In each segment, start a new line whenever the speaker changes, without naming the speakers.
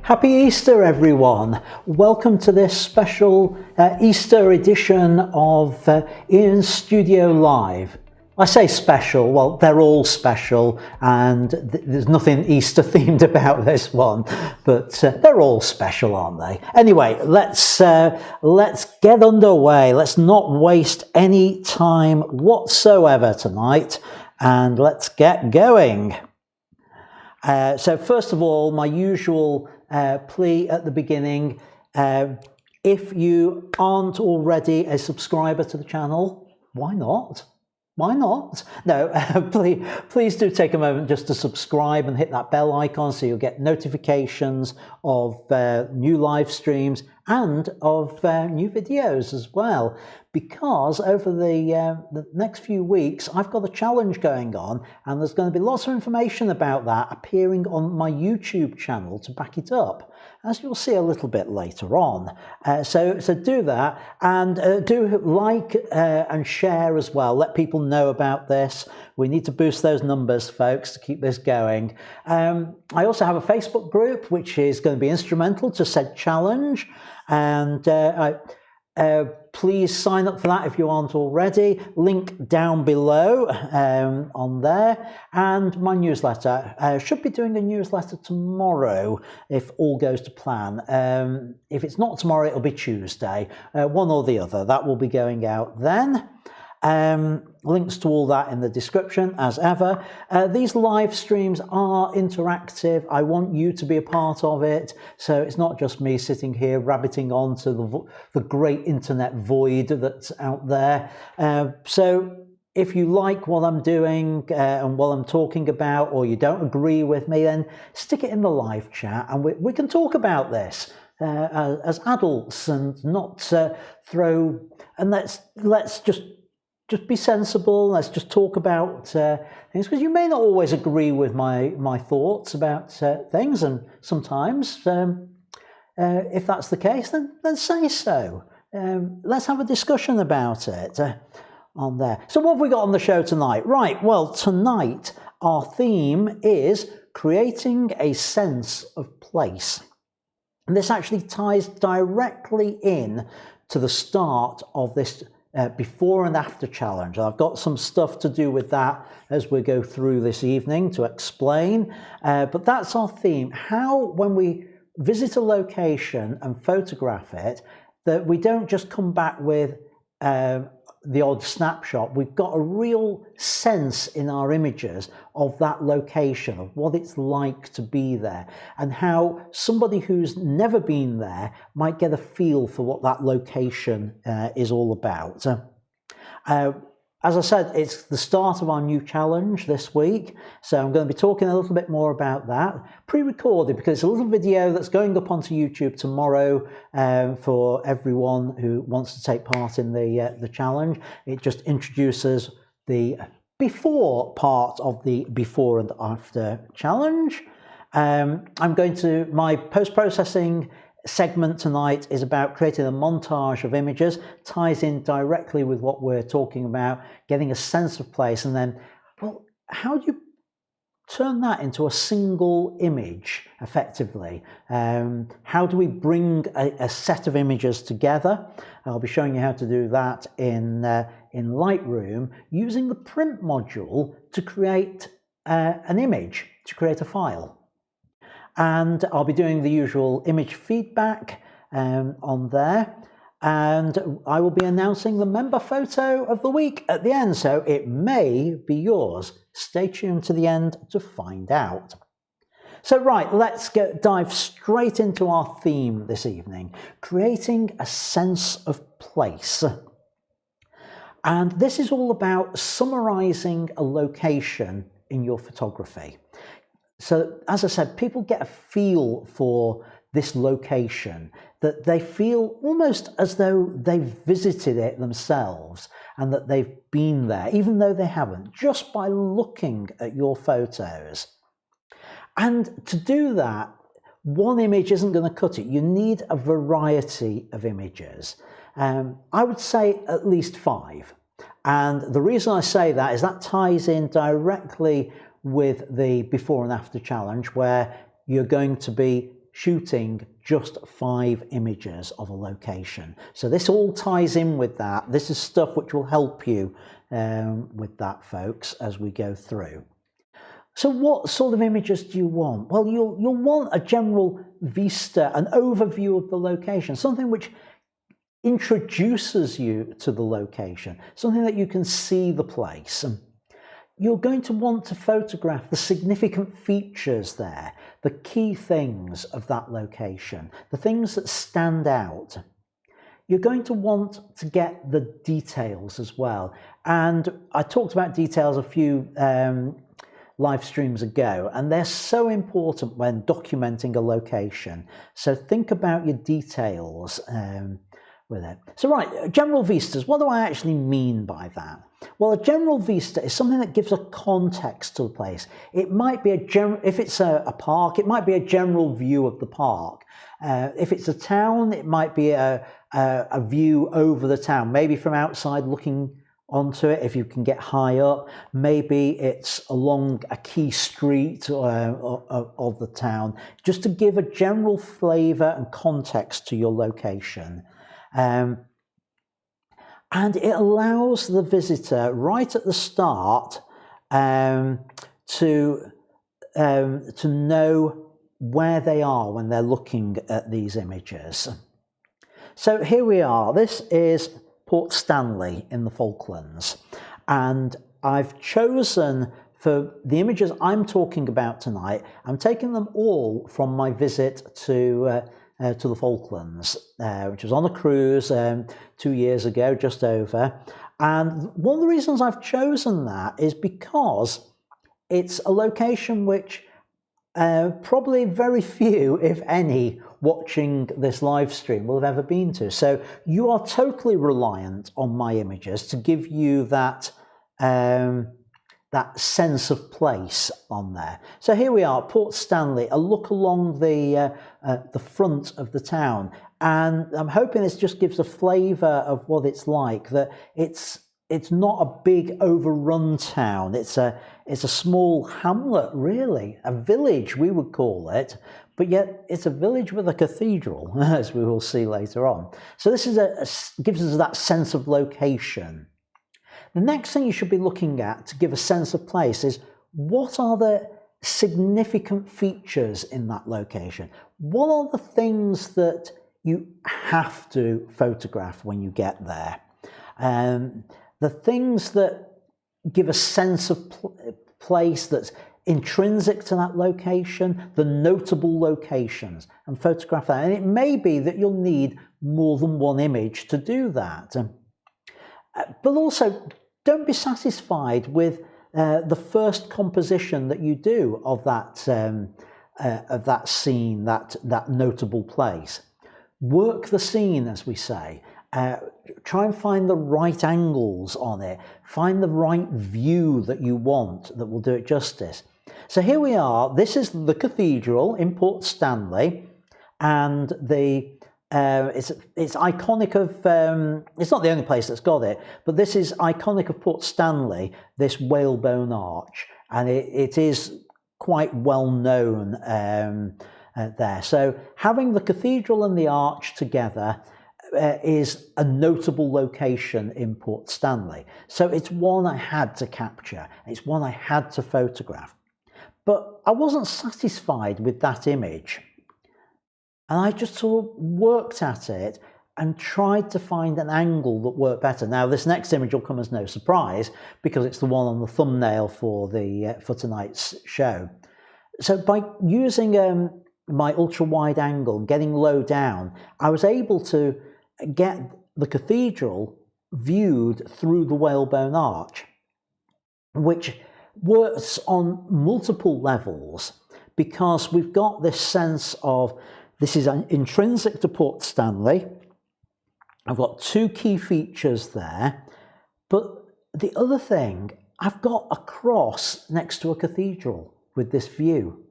Happy Easter, everyone. Welcome to this special Easter edition of Ian's Studio Live. I say special, well, they're all special, and there's nothing Easter themed about this one, but they're all special, aren't they? Anyway, let's get underway. Let's not waste any time whatsoever tonight, and let's get going. So first of all, my usual plea at the beginning, if you aren't already a subscriber to the channel, why not? Why not? No, please do take a moment just to subscribe and hit that bell icon so you'll get notifications of new live streams and of new videos as well. Because over the next few weeks, I've got a challenge going on, and there's going to be lots of information about that appearing on my YouTube channel to back it up, as you'll see a little bit later on. So do that, and do like and share as well. Let people know about this. We need to boost those numbers, folks, to keep this going. I also have a Facebook group, which is going to be instrumental to said challenge, and please sign up for that if you aren't already. Link down below on there. And my newsletter. Should be doing a newsletter tomorrow if all goes to plan. If it's not tomorrow, it'll be Tuesday. One or the other. That will be going out then. Links to all that in the description as ever. These live streams are interactive. I want you to be a part of it, so it's not just me sitting here rabbiting on to the great internet void that's out there. So if you like what I'm doing and what I'm talking about, or you don't agree with me, then stick it in the live chat and we can talk about this as adults, and not throw, and let's just be sensible. Let's just talk about things, because you may not always agree with my thoughts about things, and sometimes if that's the case, then say so. Let's have a discussion about it on there. So what have we got on the show tonight? Right, well, tonight our theme is creating a sense of place. And this actually ties directly in to the start of this before and after challenge. I've got some stuff to do with that as we go through this evening to explain, but that's our theme. How, when we visit a location and photograph it, that we don't just come back with the odd snapshot. We've got a real sense in our images of that location, of what it's like to be there, and how somebody who's never been there might get a feel for what that location is all about. As I said, it's the start of our new challenge this week, so I'm going to be talking a little bit more about that, pre-recorded, because it's a little video that's going up onto YouTube tomorrow for everyone who wants to take part in the challenge. It just introduces the before part of the before and after challenge. My post-processing segment tonight is about creating a montage of images, ties in directly with what we're talking about, getting a sense of place, and then, well, how do you turn that into a single image effectively? How do we bring a set of images together? I'll be showing you how to do that in Lightroom, using the print module to create an image, to create a file. And I'll be doing the usual image feedback on there, and I will be announcing the member photo of the week at the end, so it may be yours. Stay tuned to the end to find out. So right, let's dive straight into our theme this evening, creating a sense of place. And this is all about summarizing a location in your photography. So, as I said, people get a feel for this location, that they feel almost as though they've visited it themselves and that they've been there, even though they haven't, just by looking at your photos. And to do that, one image isn't going to cut it. You need a variety of images. I would say at least 5. And the reason I say that is that ties in directly with the before and after challenge, where you're going to be shooting just 5 images of a location. So this all ties in with that. This is stuff which will help you with that, folks, as we go through. So what sort of images do you want? Well, you'll want a general vista, an overview of the location, something which introduces you to the location, something that you can see the place. You're going to want to photograph the significant features there, the key things of that location, the things that stand out. You're going to want to get the details as well. And I talked about details a few live streams ago, and they're so important when documenting a location. So think about your details with it. So right, general vistas, what do I actually mean by that? Well, a general vista is something that gives a context to the place. It might be if it's a park, it might be a general view of the park. If it's a town, it might be a view over the town, maybe from outside looking onto it if you can get high up. Maybe it's along a key street of the town, just to give a general flavour and context to your location. And it allows the visitor right at the start to know where they are when they're looking at these images. So here we are. This is Port Stanley in the Falklands, and I've chosen, for the images I'm talking about tonight, I'm taking them all from my visit to the Falklands, which was on a cruise 2 years ago, just over. And one of the reasons I've chosen that is because it's a location which probably very few, if any, watching this live stream will have ever been to. So you are totally reliant on my images to give you that that sense of place on there. So here we are, Port Stanley, a look along the front of the town, and I'm hoping this just gives a flavour of what it's like. That it's not a big overrun town. It's a small hamlet, really, a village we would call it, but yet it's a village with a cathedral, as we will see later on. So this is gives us that sense of location. The next thing you should be looking at to give a sense of place is, what are the significant features in that location? What are the things that you have to photograph when you get there? The things that give a sense of place that's intrinsic to that location, the notable locations, and photograph that. And it may be that you'll need more than one image to do that. But also, don't be satisfied with the first composition that you do of that scene, that notable place. Work the scene, as we say. Try and find the right angles on it. Find the right view that you want that will do it justice. So here we are. This is the cathedral in Port Stanley, and it's iconic of, it's not the only place that's got it, but this is iconic of Port Stanley, this whalebone arch, and it is quite well known there. So having the cathedral and the arch together is a notable location in Port Stanley. So it's one I had to capture, it's one I had to photograph. But I wasn't satisfied with that image. And I just sort of worked at it and tried to find an angle that worked better. Now, this next image will come as no surprise because it's the one on the thumbnail for tonight's show. So by using my ultra-wide angle and getting low down, I was able to get the cathedral viewed through the whalebone arch, which works on multiple levels because we've got this sense of, this is intrinsic to Port Stanley. I've got two key features there, but the other thing, I've got a cross next to a cathedral with this view.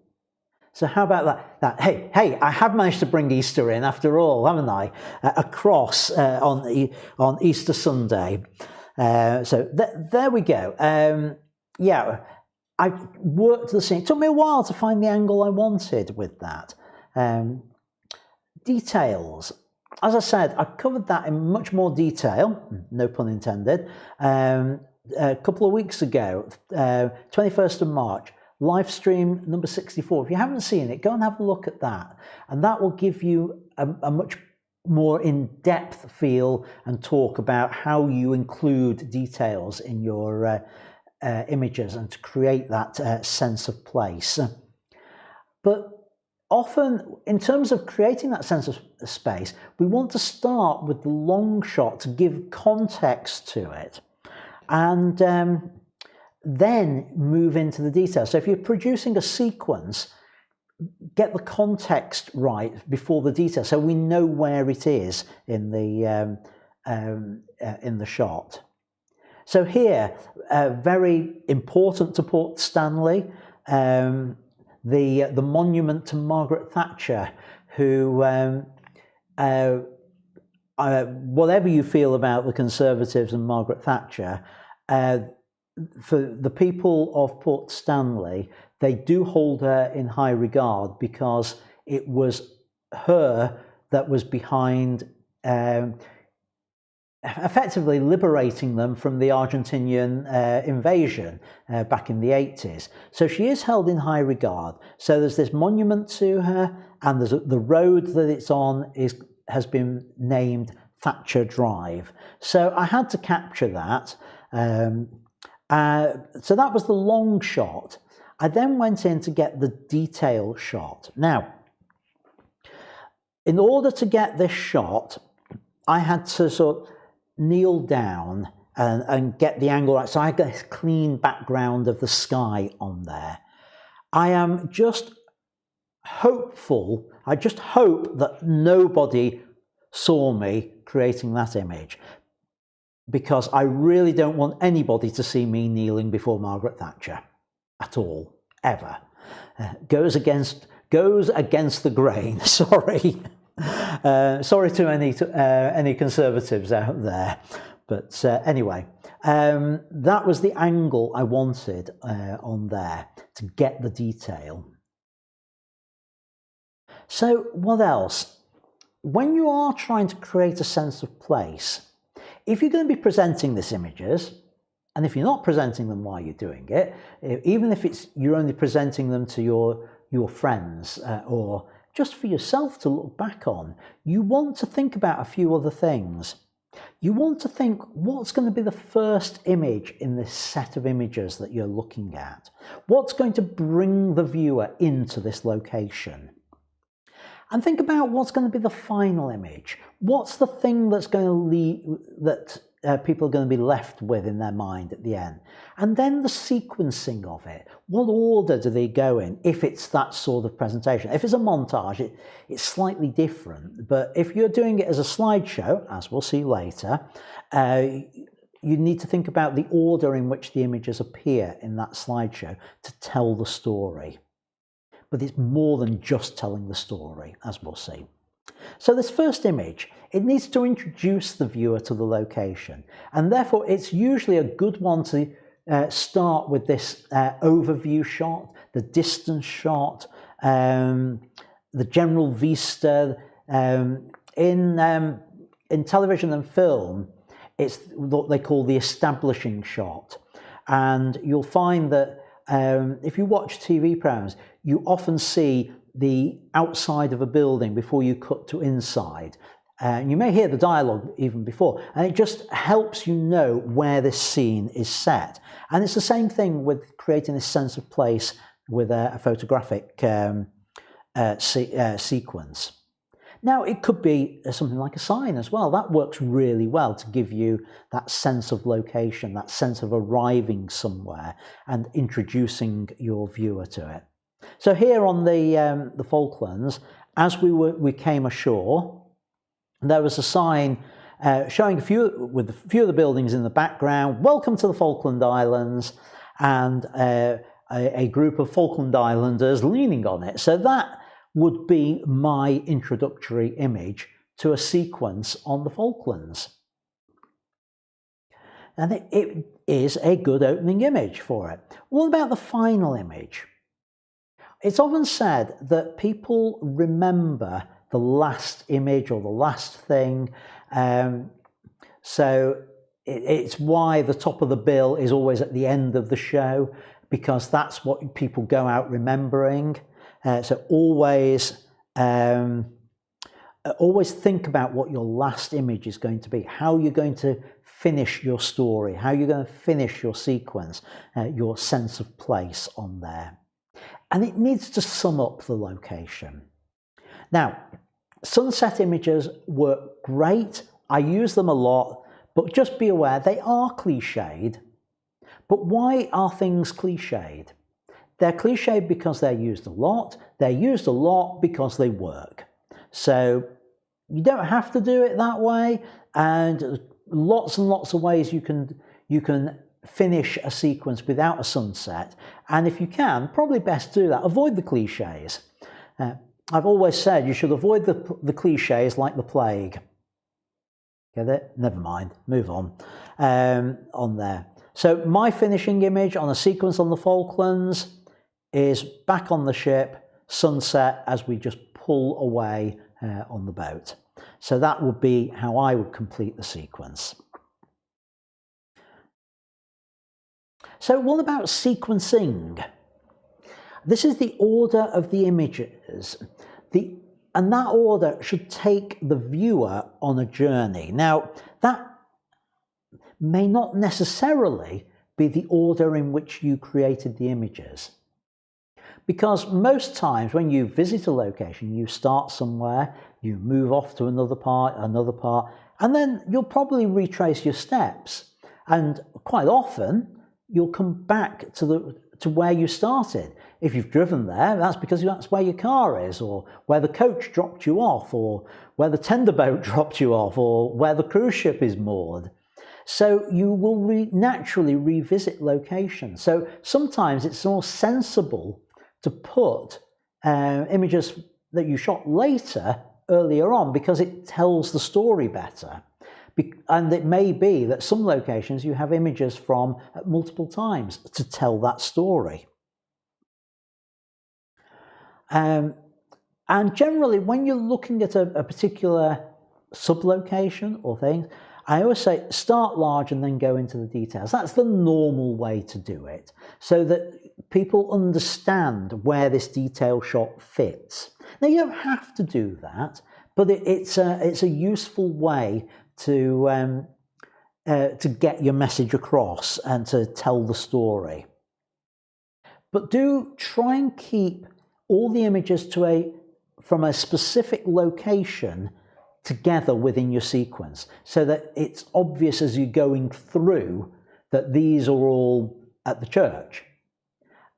So how about that? Hey, I have managed to bring Easter in after all, haven't I? A cross on Easter Sunday. So there we go. Yeah, I worked the scene. It took me a while to find the angle I wanted with that. Details. As I said, I've covered that in much more detail, no pun intended, a couple of weeks ago, 21st of March, live stream number 64. If you haven't seen it, go and have a look at that. And that will give you a much more in-depth feel and talk about how you include details in your images and to create that sense of place. But often, in terms of creating that sense of space, we want to start with the long shot to give context to it, and then move into the details. So if you're producing a sequence, get the context right before the detail, so we know where it is in the shot. So here, very important to Port Stanley. The monument to Margaret Thatcher, who, whatever you feel about the Conservatives and Margaret Thatcher, for the people of Port Stanley, they do hold her in high regard because it was her that was behind effectively liberating them from the Argentinian invasion back in the 80s. So she is held in high regard. So there's this monument to her, and there's the road that it's on has been named Thatcher Drive. So I had to capture that. So that was the long shot. I then went in to get the detail shot. Now, in order to get this shot, I had to sort of kneel down and get the angle right. So I got this clean background of the sky on there. I am just hopeful, I just hope that nobody saw me creating that image, because I really don't want anybody to see me kneeling before Margaret Thatcher at all, ever. Goes against the grain, sorry. Sorry to any Conservatives out there, but anyway, that was the angle I wanted on there to get the detail. So what else? When you are trying to create a sense of place, if you're going to be presenting these images, and if you're not presenting them while you're doing it, even if you're only presenting them to your friends or just for yourself to look back on, you want to think about a few other things. You want to think, what's going to be the first image in this set of images that you're looking at? What's going to bring the viewer into this location? And think about what's going to be the final image. What's the thing that's going to lead, that people are going to be left with in their mind at the end? And then the sequencing of it. What order do they go in if it's that sort of presentation? If it's a montage, it's slightly different. But if you're doing it as a slideshow, as we'll see later, you need to think about the order in which the images appear in that slideshow to tell the story. But it's more than just telling the story, as we'll see. So this first image, it needs to introduce the viewer to the location, and therefore it's usually a good one to start with this overview shot, the distance shot, the general vista. In television and film, it's what they call the establishing shot, and you'll find that if you watch TV programs, you often see the outside of a building before you cut to inside. You may hear the dialogue even before, and it just helps you know where this scene is set. And it's the same thing with creating this sense of place with a photographic sequence. Now, it could be something like a sign as well. That works really well to give you that sense of location, that sense of arriving somewhere and introducing your viewer to it. So here on the Falklands, as we came ashore, there was a sign showing a few of the buildings in the background. Welcome to the Falkland Islands, and a group of Falkland Islanders leaning on it. So that would be my introductory image to a sequence on the Falklands. And it is a good opening image for it. What about the final image? It's often said that people remember the last image or the last thing. So it's why the top of the bill is always at the end of the show, because that's what people go out remembering. So always think about what your last image is going to be, how you're going to finish your story, how you're going to finish your sequence, your sense of place on there. And it needs to sum up the location. Now, sunset images work great. I use them a lot, but just be aware they are cliched. But why are things cliched? They're cliched because they're used a lot. They're used a lot because they work. So you don't have to do it that way, and lots and lots of ways you can finish a sequence without a sunset. And if you can, probably best do that. Avoid the cliches. I've always said you should avoid the cliches like the plague. Get it? Never mind. Move on. On there. So my finishing image on a sequence on the Falklands is back on the ship, sunset, as we just pull away on the boat. So that would be how I would complete the sequence. So what about sequencing? This is the order of the images. And that order should take the viewer on a journey. Now, that may not necessarily be the order in which you created the images. Because most times when you visit a location, you start somewhere, you move off to another part, and then you'll probably retrace your steps. And quite often, you'll come back to where you started. If you've driven there, that's because that's where your car is, or where the coach dropped you off, or where the tender boat dropped you off, or where the cruise ship is moored. So you will naturally revisit locations. So sometimes it's more sensible to put images that you shot later earlier on, because it tells the story better. And it may be that some locations you have images from at multiple times to tell that story. And generally, when you're looking at a particular sublocation or thing, I always say start large and then go into the details. That's the normal way to do it, so that people understand where this detail shot fits. Now, you don't have to do that, but it's a useful way to get your message across and to tell the story. But do try and keep all the images from a specific location together within your sequence, so that it's obvious as you're going through that these are all at the church.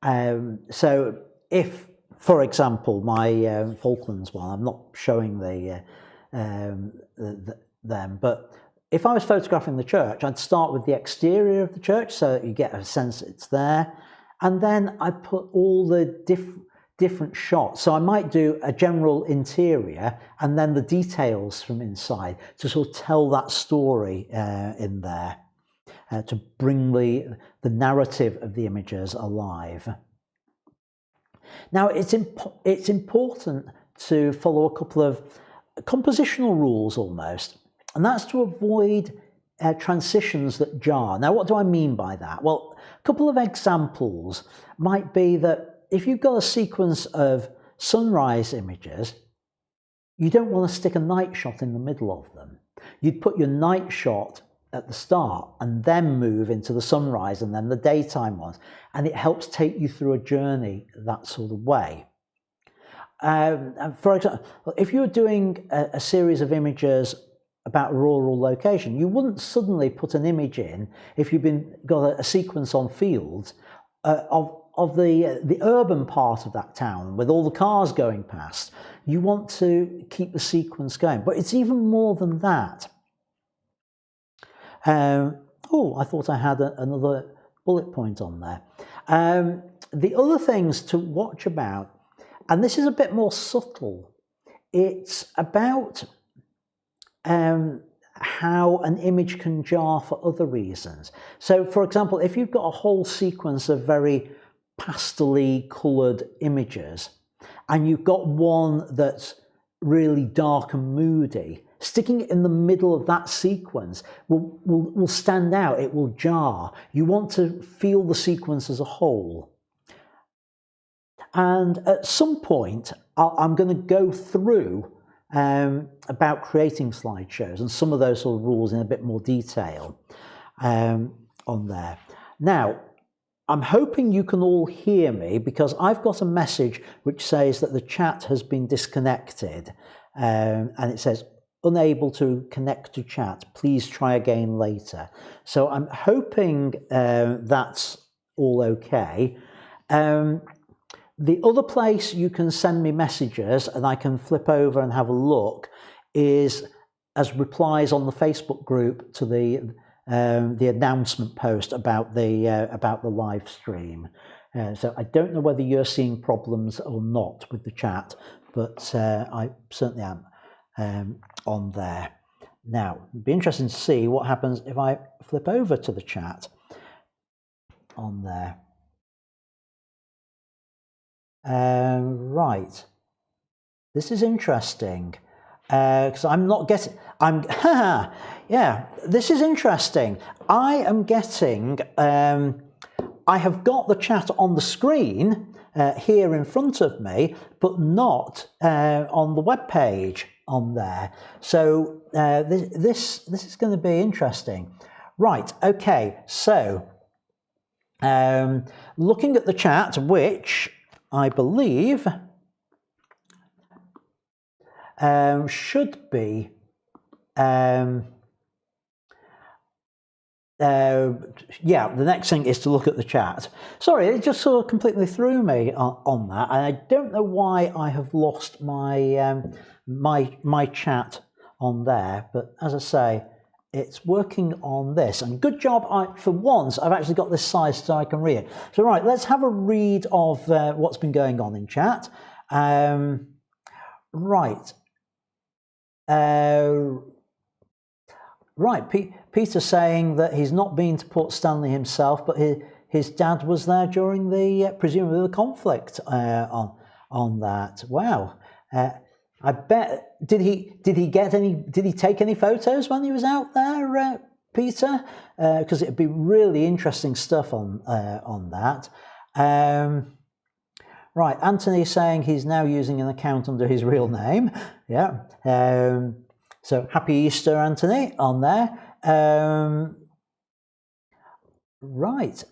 So if, for example, my Falklands one, I'm not showing them, but if I was photographing the church, I'd start with the exterior of the church so that you get a sense it's there, and then I put all the different shots. So I might do a general interior and then the details from inside to sort of tell that story in there, to bring the narrative of the images alive. Now, it's important to follow a couple of compositional rules almost, and that's to avoid transitions that jar. Now, what do I mean by that? Well, a couple of examples might be that if you've got a sequence of sunrise images, you don't want to stick a night shot in the middle of them. You'd put your night shot at the start and then move into the sunrise and then the daytime ones, and it helps take you through a journey that sort of way. For example, if you're doing a series of images about a rural location, you wouldn't suddenly put an image in if you've got a sequence on fields of the urban part of that town with all the cars going past. You want to keep the sequence going, but it's even more than that. Oh, I thought I had another bullet point on there. The other things to watch about, and this is a bit more subtle, it's about how an image can jar for other reasons. So, for example, if you've got a whole sequence of very pastel-y coloured images, and you've got one that's really dark and moody, sticking it in the middle of that sequence will stand out, it will jar. You want to feel the sequence as a whole. And at some point, I'm going to go through about creating slideshows and some of those sort of rules in a bit more detail on there. Now, I'm hoping you can all hear me, because I've got a message which says that the chat has been disconnected, and it says unable to connect to chat, please try again later. So I'm hoping that's all okay. The other place you can send me messages and I can flip over and have a look is as replies on the Facebook group to the announcement post about the live stream. So I don't know whether you're seeing problems or not with the chat, but I certainly am on there. Now, it'd be interesting to see what happens if I flip over to the chat on there. Right, this is interesting because I'm not getting. Yeah, this is interesting. I am getting. I have got the chat on the screen here in front of me, but not on the web page on there. So this is going to be interesting. Right. Okay. So looking at the chat, which I believe should be yeah, the next thing is to look at the chat. Sorry, it just sort of completely threw me on that, and I don't know why I have lost my my chat on there, but as I say, it's working on this, and good job. For once, I've actually got this size so I can read it. So right, let's have a read of what's been going on in chat. Right. Right, Peter saying that he's not been to Port Stanley himself, but his dad was there during the presumably the conflict on that. Wow, I bet did he take any photos when he was out there, Peter? Because it'd be really interesting stuff on that. Right, Anthony saying he's now using an account under his real name. Yeah. So happy Easter, Anthony, on there. Right,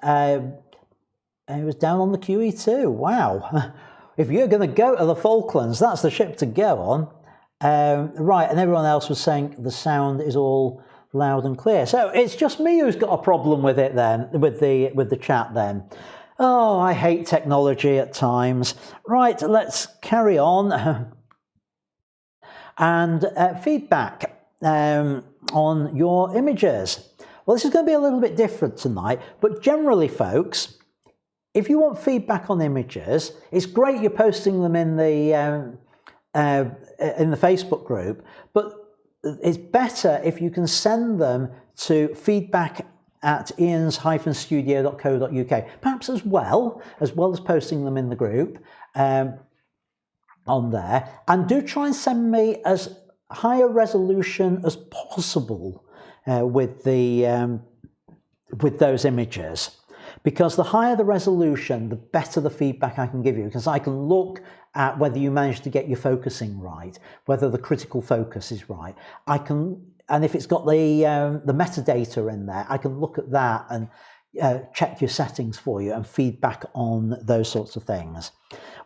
he was down on the QE too. Wow, if you're going to go to the Falklands, that's the ship to go on. Right, and everyone else was saying the sound is all loud and clear. So it's just me who's got a problem with it then, with the chat then. Oh, I hate technology at times. Right, let's carry on. And feedback on your images. Well, this is going to be a little bit different tonight, but generally, folks, if you want feedback on images, it's great you're posting them in the Facebook group, but it's better if you can send them to feedback@ians-studio.co.uk, perhaps as well as posting them in the group. On there, and do try and send me as high a resolution as possible with those images, because the higher the resolution, the better the feedback I can give you, because I can look at whether you managed to get your focusing right, whether the critical focus is right. And if it's got the metadata in there, I can look at that and check your settings for you and feedback on those sorts of things.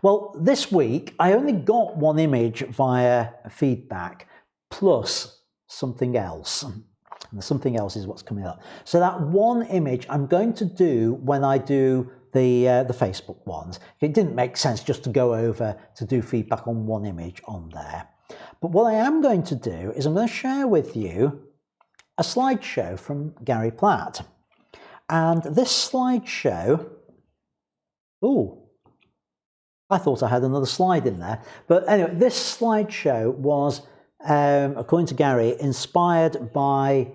Well, this week I only got one image via feedback plus something else. And something else is what's coming up. So that one image I'm going to do when I do the Facebook ones. It didn't make sense just to go over to do feedback on one image on there. But what I am going to do is I'm going to share with you a slideshow from Gary Platt. And this slideshow, ooh, I thought I had another slide in there. But anyway, this slideshow was, according to Gary, inspired by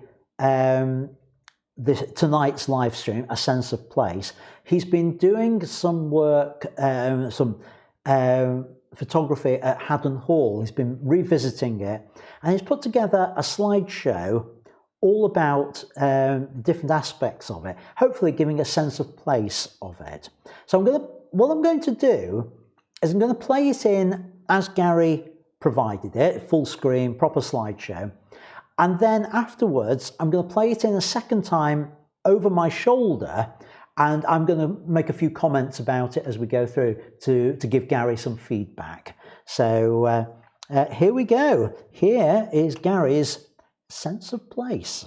tonight's live stream, A Sense of Place. He's been doing some work, photography at Haddon Hall. He's been revisiting it, and he's put together a slideshow all about different aspects of it, hopefully giving a sense of place of it. So what I'm going to do is I'm going to play it in as Gary provided it, full screen, proper slideshow. And then afterwards, I'm going to play it in a second time over my shoulder, and I'm going to make a few comments about it as we go through to give Gary some feedback. So here we go. Here is Gary's Sense of Place.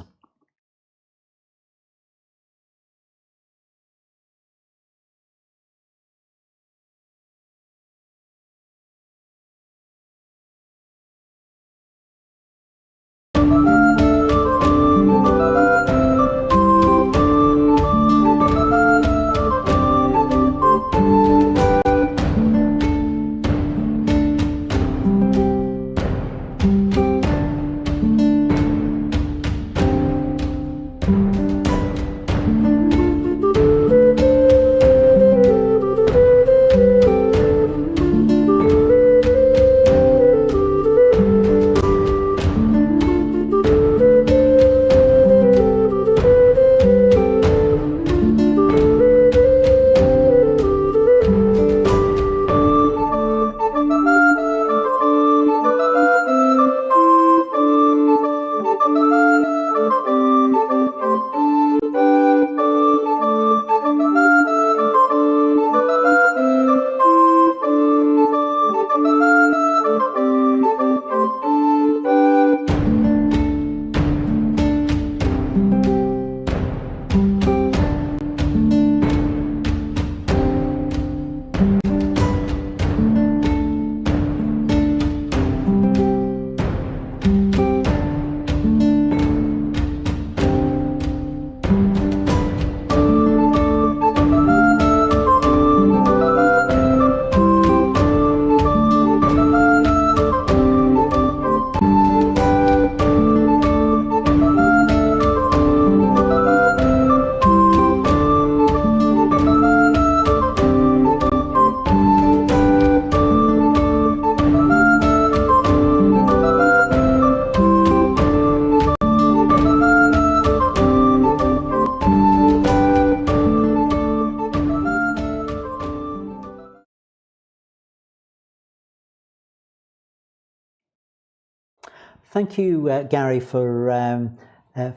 Thank you, Gary, for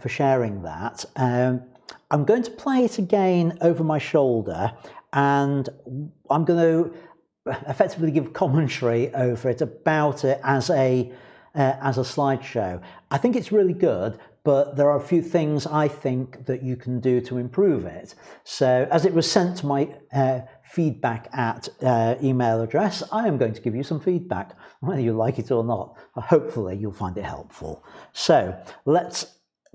sharing that. I'm going to play it again over my shoulder, and I'm going to effectively give commentary over it about it as a slideshow. I think it's really good, but there are a few things I think that you can do to improve it. So as it was sent to my feedback at email address, I am going to give you some feedback, whether you like it or not. Hopefully you'll find it helpful. So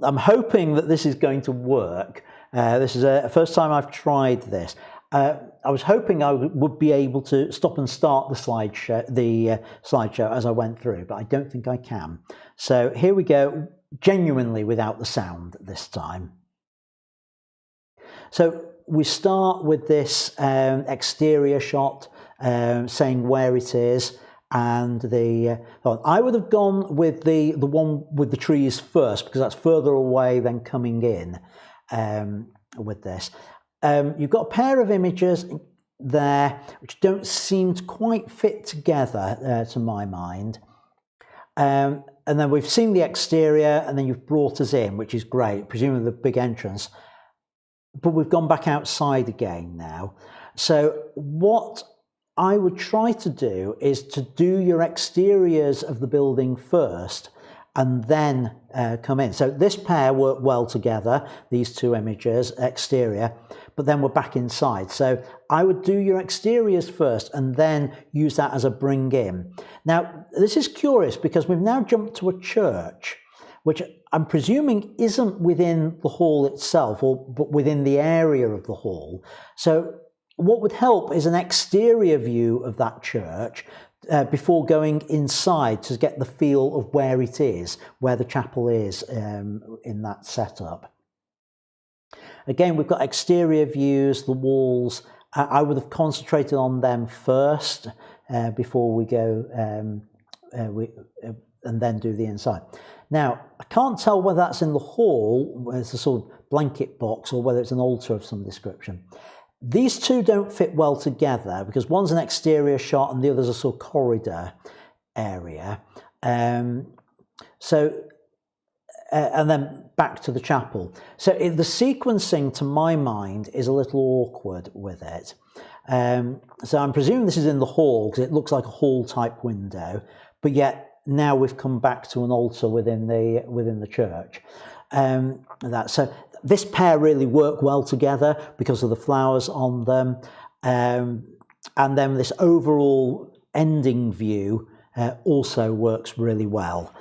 I'm hoping that this is going to work. This is a first time I've tried this. I was hoping I would be able to stop and start the slideshow as I went through, but I don't think I can. So here we go, genuinely without the sound this time. So we start with this exterior shot saying where it is, and I would have gone with the one with the trees first, because that's further away than coming in with this. You've got a pair of images there which don't seem to quite fit together to my mind. And then we've seen the exterior, and then you've brought us in, which is great, presumably the big entrance. But we've gone back outside again now. So what I would try to do is to do your exteriors of the building first, and then come in. So this pair work well together, these two images, exterior, but then we're back inside. So I would do your exteriors first and then use that as a bring in. Now, this is curious because we've now jumped to a church, which I'm presuming isn't within the hall itself, but within the area of the hall. So what would help is an exterior view of that church before going inside to get the feel of where it is, where the chapel is in that setup. again, we've got exterior views, the walls. I would have concentrated on them first before we go and then do the inside. Now, I can't tell whether that's in the hall, where it's a sort of blanket box, or whether it's an altar of some description. These two don't fit well together because one's an exterior shot and the other's a sort of corridor area. And then back to the chapel. So the sequencing, to my mind, is a little awkward with it. So I'm presuming this is in the hall because it looks like a hall type window, but yet now we've come back to an altar within the church. So this pair really work well together because of the flowers on them, and then this overall ending view also works really well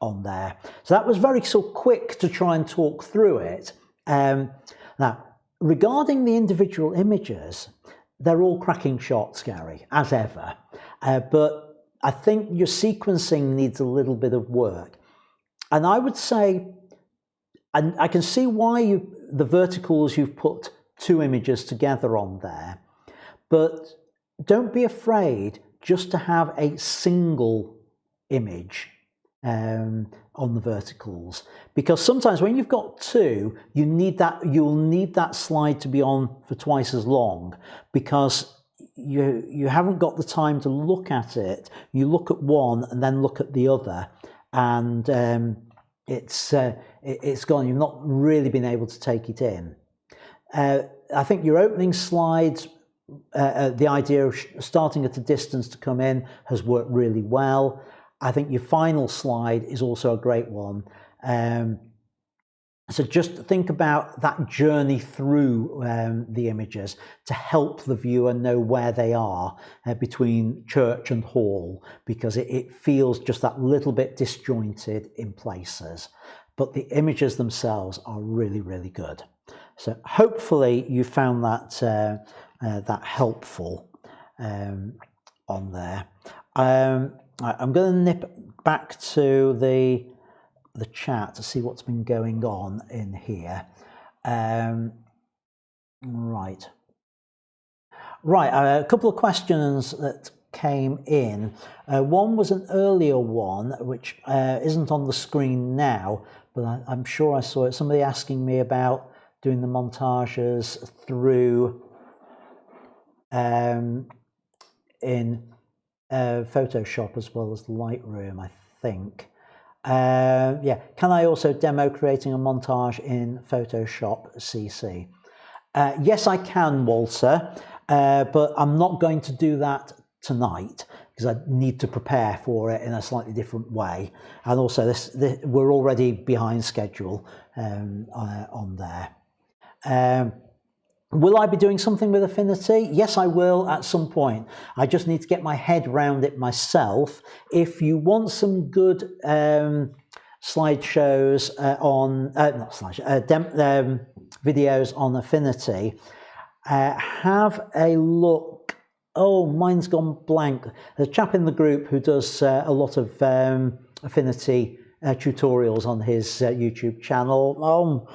on there. So that was very sort of quick to try and talk through it. Now, regarding the individual images, they're all cracking shots, Gary, as ever, but I think your sequencing needs a little bit of work. And I would say, and I can see why the verticals, you've put two images together on there, but don't be afraid just to have a single image on the verticals, because sometimes when you've got two, you'll need that slide to be on for twice as long, because you haven't got the time to look at it. You look at one and then look at the other, and it's gone. You've not really been able to take it in. I think your opening slides, the idea of starting at a distance to come in, has worked really well. I think your final slide is also a great one. So just think about that journey through the images to help the viewer know where they are between church and hall, because it feels just that little bit disjointed in places. But the images themselves are really, really good. So hopefully you found that that helpful on there. I'm going to nip back to the chat to see what's been going on in here. Right, a couple of questions that came in. One was an earlier one, which isn't on the screen now, but I'm sure I saw it. Somebody asking me about doing the montages through in Photoshop as well as Lightroom, I think. Yeah, can I also demo creating a montage in Photoshop CC? Yes, I can, Walter, but I'm not going to do that tonight because I need to prepare for it in a slightly different way. And also, we're already behind schedule on there. Will I be doing something with Affinity? Yes, I will at some point. I just need to get my head around it myself. If you want some good slideshows not slideshows, videos on Affinity, have a look. Oh, mine's gone blank. There's a chap in the group who does a lot of Affinity tutorials on his YouTube channel.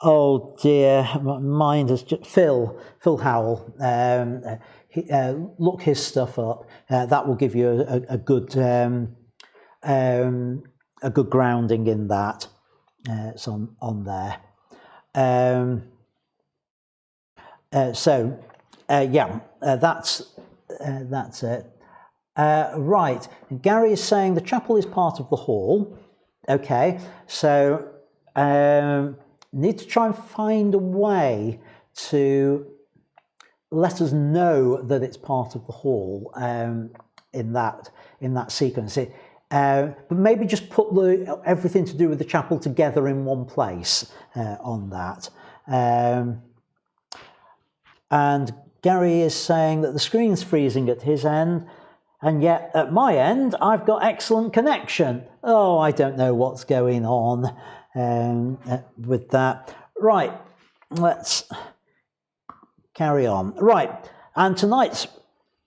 Oh dear, my mind has just Phil Howell. Look his stuff up. That will give you a good grounding in that. It's on there. Yeah, that's it. Right, Gary is saying the chapel is part of the hall. Okay, so need to try and find a way to let us know that it's part of the hall in that sequence. But maybe just put everything to do with the chapel together in one place on that. And Gary is saying that the screen's freezing at his end, and yet at my end I've got excellent connection. Oh, I don't know what's going on with that. Right, let's carry on. Right, and tonight's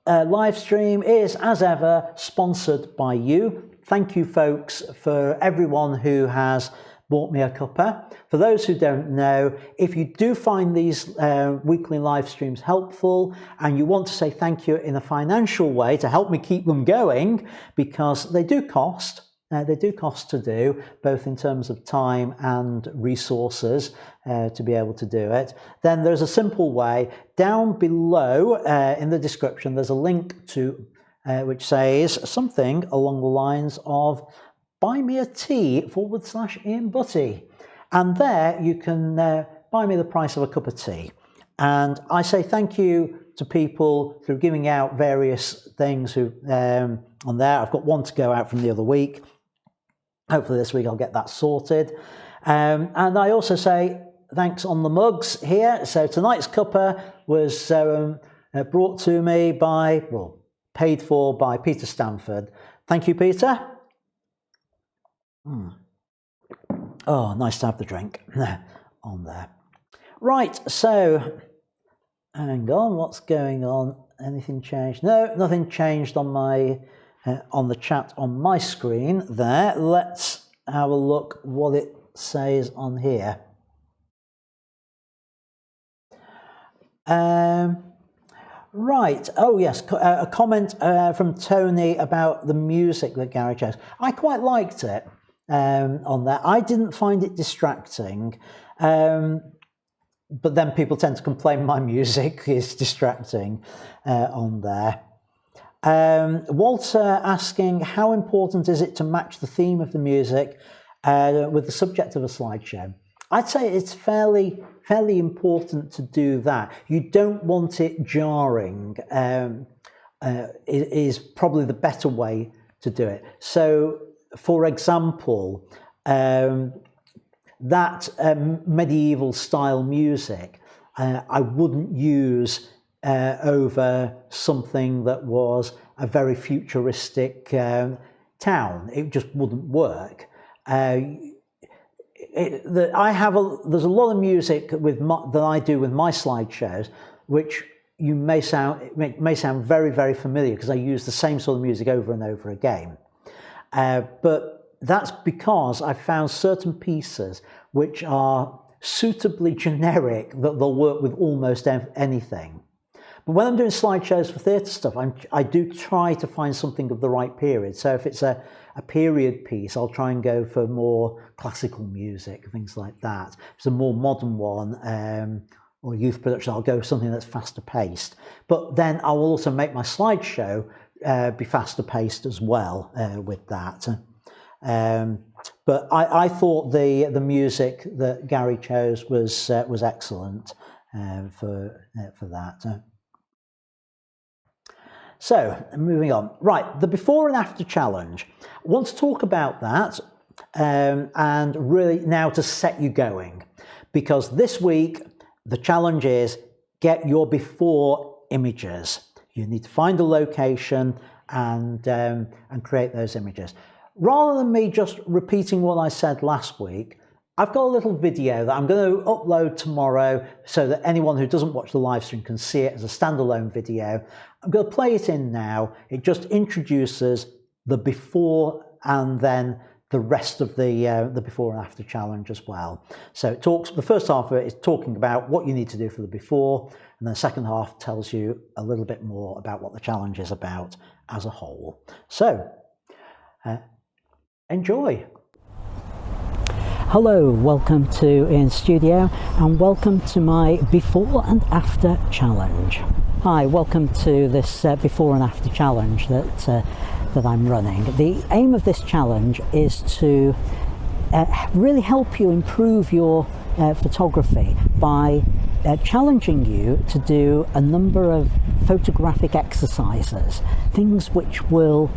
live stream is, as ever, sponsored by you. Thank you, folks, for everyone who has bought me a cuppa. For those who don't know, if you do find these weekly live streams helpful and you want to say thank you in a financial way to help me keep them going, because they do cost to do, both in terms of time and resources to be able to do it, then there's a simple way. Down below in the description, there's a link to which says something along the lines of buy me a tea /Ian Butty. And there you can buy me the price of a cup of tea. And I say thank you to people through giving out various things who on there. I've got one to go out from the other week. Hopefully this week I'll get that sorted. And I also say thanks on the mugs here. So tonight's cuppa was brought to me by, well, paid for by Peter Stanford. Thank you, Peter. Oh, nice to have the drink on there. Right, so hang on, what's going on? Anything changed? No, nothing changed on my on the chat on my screen there. Let's have a look what it says on here. Right, oh yes, a comment from Tony about the music that Gary chose. I quite liked it on that. I didn't find it distracting, but then people tend to complain my music is distracting on there. Walter asking, how important is it to match the theme of the music with the subject of a slideshow? I'd say it's fairly important to do that. You don't want it jarring, is probably the better way to do it. So, for example, that medieval style music, I wouldn't use over something that was a very futuristic town. It just wouldn't work. There's a lot of music that I do with my slideshows, which may sound very, very familiar because I use the same sort of music over and over again. But that's because I found certain pieces which are suitably generic that they'll work with almost anything. But when I'm doing slideshows for theatre stuff, I do try to find something of the right period. So if it's a period piece, I'll try and go for more classical music, things like that. If it's a more modern one, or youth production, I'll go for something that's faster paced. But then I'll also make my slideshow be faster paced as well with that. But I thought the music that Gary chose was excellent for that. So, moving on. Right, the before and after challenge. I want to talk about that and really now to set you going. Because this week, the challenge is get your before images. You need to find a location and create those images. Rather than me just repeating what I said last week, I've got a little video that I'm going to upload tomorrow so that anyone who doesn't watch the live stream can see it as a standalone video. I'm going to play it in now. It just introduces the before and then the rest of the before and after challenge as well. So it talks, the first half of it is talking about what you need to do for the before, and the second half tells you a little bit more about what the challenge is about as a whole. So enjoy.
Hello, welcome to Ian's studio and welcome to my before and after challenge. Hi, welcome to this before and after challenge that I'm running. The aim of this challenge is to really help you improve your photography by challenging you to do a number of photographic exercises, things which will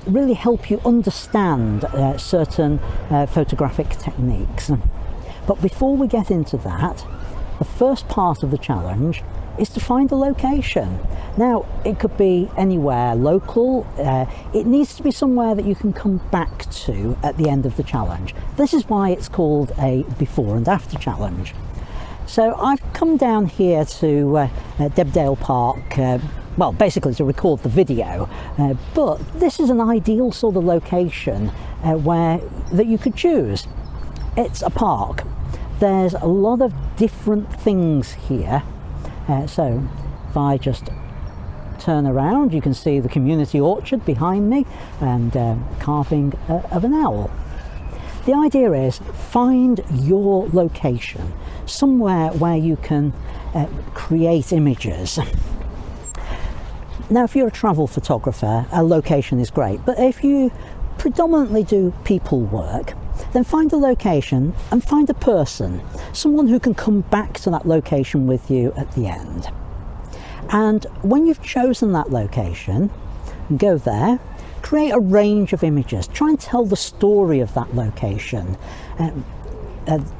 really help you understand certain photographic techniques. But before we get into that, the first part of the challenge is to find a location. Now, it could be anywhere local. It needs to be somewhere that you can come back to at the end of the challenge. This is why it's called a before and after challenge. So I've come down here to Debdale Park, well, basically to record the video, but this is an ideal sort of location that you could choose. it's a park. There's a lot of different things here. So if I just turn around, you can see the community orchard behind me and carving of an owl. The idea is find your location, somewhere where you can create images. Now, if you're a travel photographer, a location is great, but if you predominantly do people work, then find a location and find a person, someone who can come back to that location with you at the end. And when you've chosen that location, go there, create a range of images, try and tell the story of that location.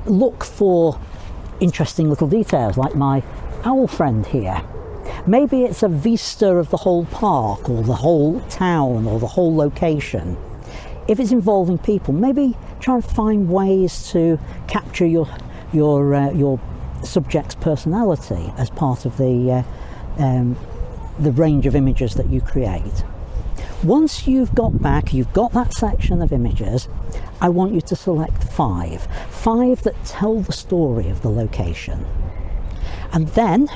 Look for interesting little details like my owl friend here. Maybe it's a vista of the whole park or the whole town or the whole location. If it's involving people, maybe try and find ways to capture your subject's personality as part of the range of images that you create. Once you've got that section of images, I want you to select five that tell the story of the location. And then,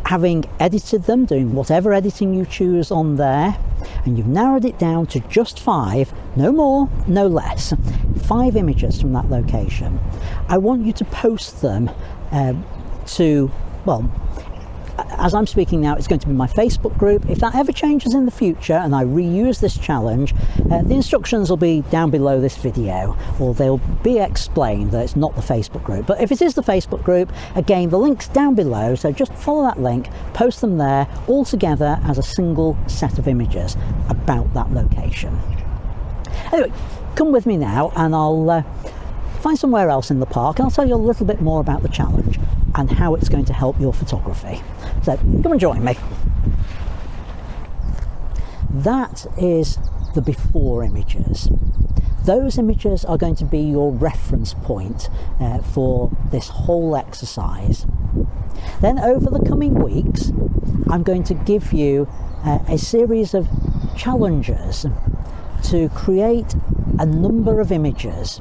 having edited them, doing whatever editing you choose on there, and you've narrowed it down to just 5, no more, no less, 5 images from that location. I want you to post them to, well, as I'm speaking now, it's going to be my Facebook group. If that ever changes in the future and I reuse this challenge, the instructions will be down below this video, or they'll be explained that it's not the Facebook group. But if it is the Facebook group, again, the link's down below, so just follow that link, post them there, all together as a single set of images about that location. Anyway, come with me now and I'll find somewhere else in the park and I'll tell you a little bit more about the challenge and how it's going to help your photography. So come and join me. That is the before images. Those images are going to be your reference point for this whole exercise. Then over the coming weeks, I'm going to give you a series of challenges to create a number of images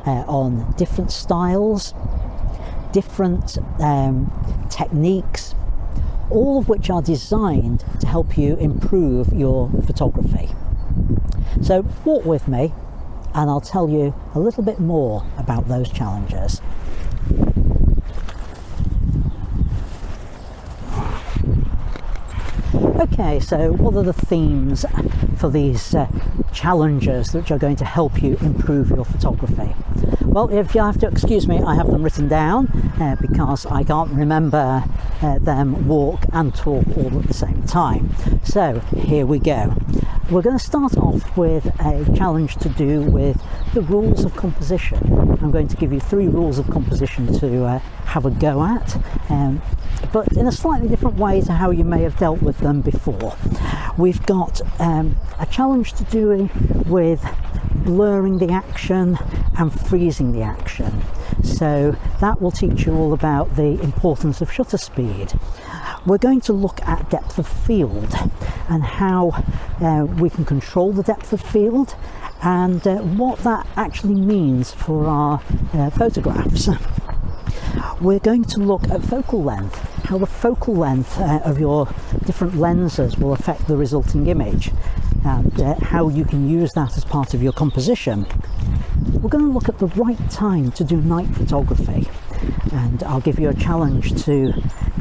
on different styles, different techniques, all of which are designed to help you improve your photography. So walk with me and I'll tell you a little bit more about those challenges. Okay, so what are the themes for these challenges which are going to help you improve your photography? Well, if you have to excuse me, I have them written down because I can't remember them walk and talk all at the same time. So here we go. We're going to start off with a challenge to do with the rules of composition. I'm going to give you 3 rules of composition to have a go at, but in a slightly different way to how you may have dealt with them before. We've got a challenge to do with blurring the action and freezing the action. So that will teach you all about the importance of shutter speed. We're going to look at depth of field and how we can control the depth of field and what that actually means for our photographs. We're going to look at focal length, how the focal length of your different lenses will affect the resulting image, and how you can use that as part of your composition. We're going to look at the right time to do night photography, and I'll give you a challenge to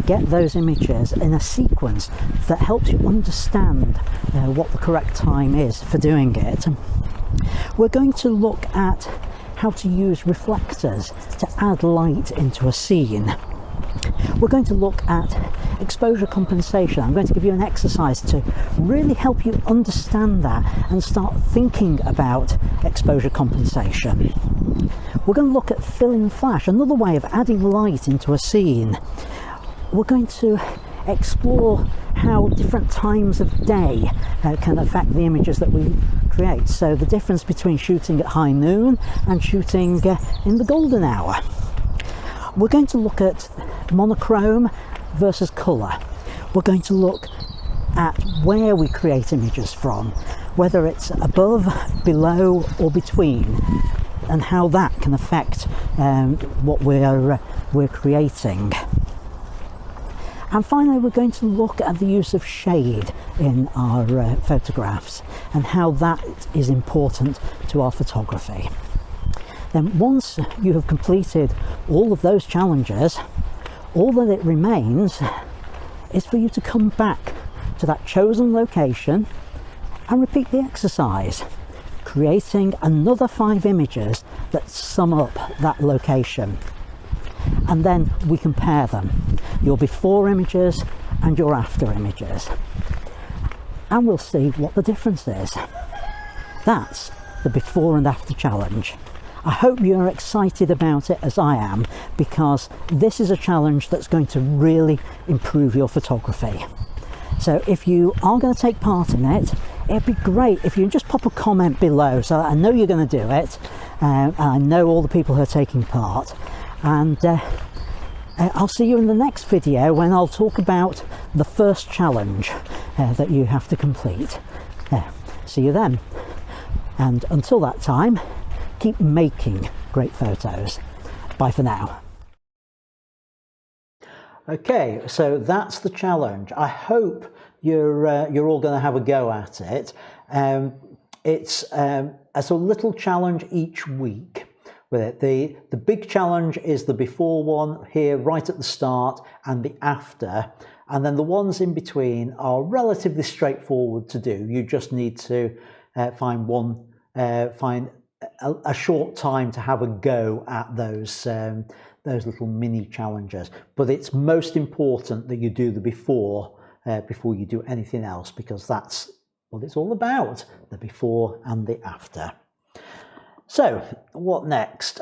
get those images in a sequence that helps you understand what the correct time is for doing it. We're going to look at how to use reflectors to add light into a scene. We're going to look at exposure compensation. I'm going to give you an exercise to really help you understand that and start thinking about exposure compensation. We're going to look at fill in flash, another way of adding light into a scene. We're going to explore how different times of day can affect the images that we create. So the difference between shooting at high noon and shooting in the golden hour. We're going to look at monochrome versus colour. We're going to look at where we create images from, whether it's above, below or between. and how that can affect what we're creating. And finally, we're going to look at the use of shade in our photographs and how that is important to our photography. Then once you have completed all of those challenges, all that it remains is for you to come back to that chosen location and repeat the exercise, creating another 5 images that sum up that location. And then we compare them, your before images and your after images, and we'll see what the difference is. That's the before and after challenge. I hope you're excited about it as I am, because this is a challenge that's going to really improve your photography. So if you are going to take part in it, it'd be great if you just pop a comment below so that I know you're going to do it, and I know all the people who are taking part. And I'll see you in the next video when I'll talk about the first challenge that you have to complete. See you then. And until that time, keep making great photos. Bye for now.
Okay, so that's the challenge. I hope you're all going to have a go at it. It's a little challenge each week with it. The big challenge is the before one here right at the start, and the after, and then the ones in between are relatively straightforward to do. You just need to find a short time to have a go at those little mini challenges. But it's most important that you do the before you do anything else, because that's what it's all about, the before and the after. So what next?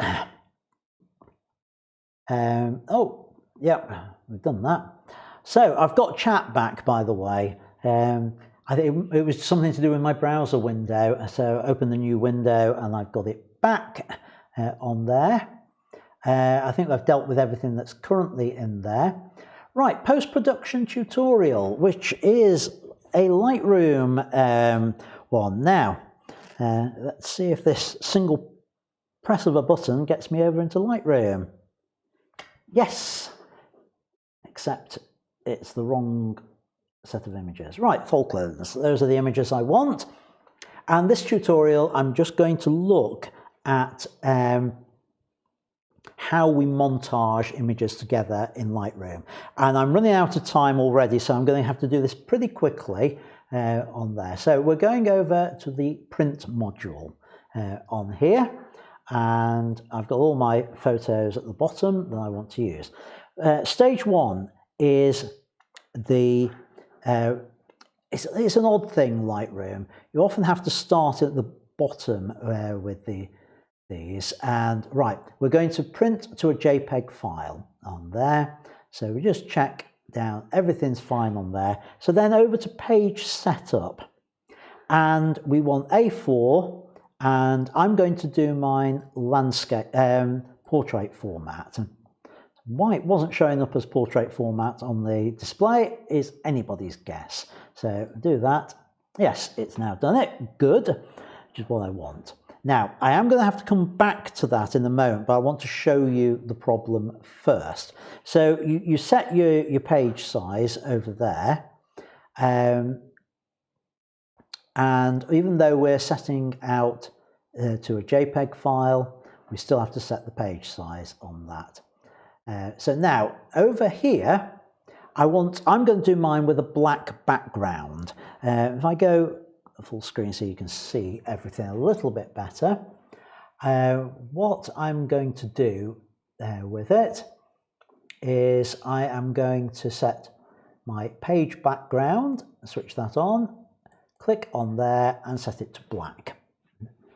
Oh, yeah, we've done that. So I've got chat back, by the way. I think it was something to do with my browser window. So open the new window and I've got it back on there. I think I've dealt with everything that's currently in there. Right, post-production tutorial, which is a Lightroom one. Now, let's see if this single press of a button gets me over into Lightroom. Yes, except it's the wrong set of images. Right, Falklands, those are the images I want. And this tutorial, I'm just going to look at how we montage images together in Lightroom. And I'm running out of time already, so I'm going to have to do this pretty quickly on there. So we're going over to the print module on here, and I've got all my photos at the bottom that I want to use. Stage one is the it's an odd thing, Lightroom. You often have to start at the bottom with these, and right, we're going to print to a JPEG file on there. So we just check down, everything's fine on there. So then over to page setup, and we want A4, and I'm going to do mine landscape portrait format. Why it wasn't showing up as portrait format on the display is anybody's guess. So do that. Yes, it's now done it. Good, which is what I want. Now, I am going to have to come back to that in a moment, but I want to show you the problem first. So you set your page size over there. And even though we're setting out to a JPEG file, we still have to set the page size on that. So now over here, I'm going to do mine with a black background. If I go full screen so you can see everything a little bit better, what I'm going to do with it is I am going to set my page background, switch that on, click on there and set it to black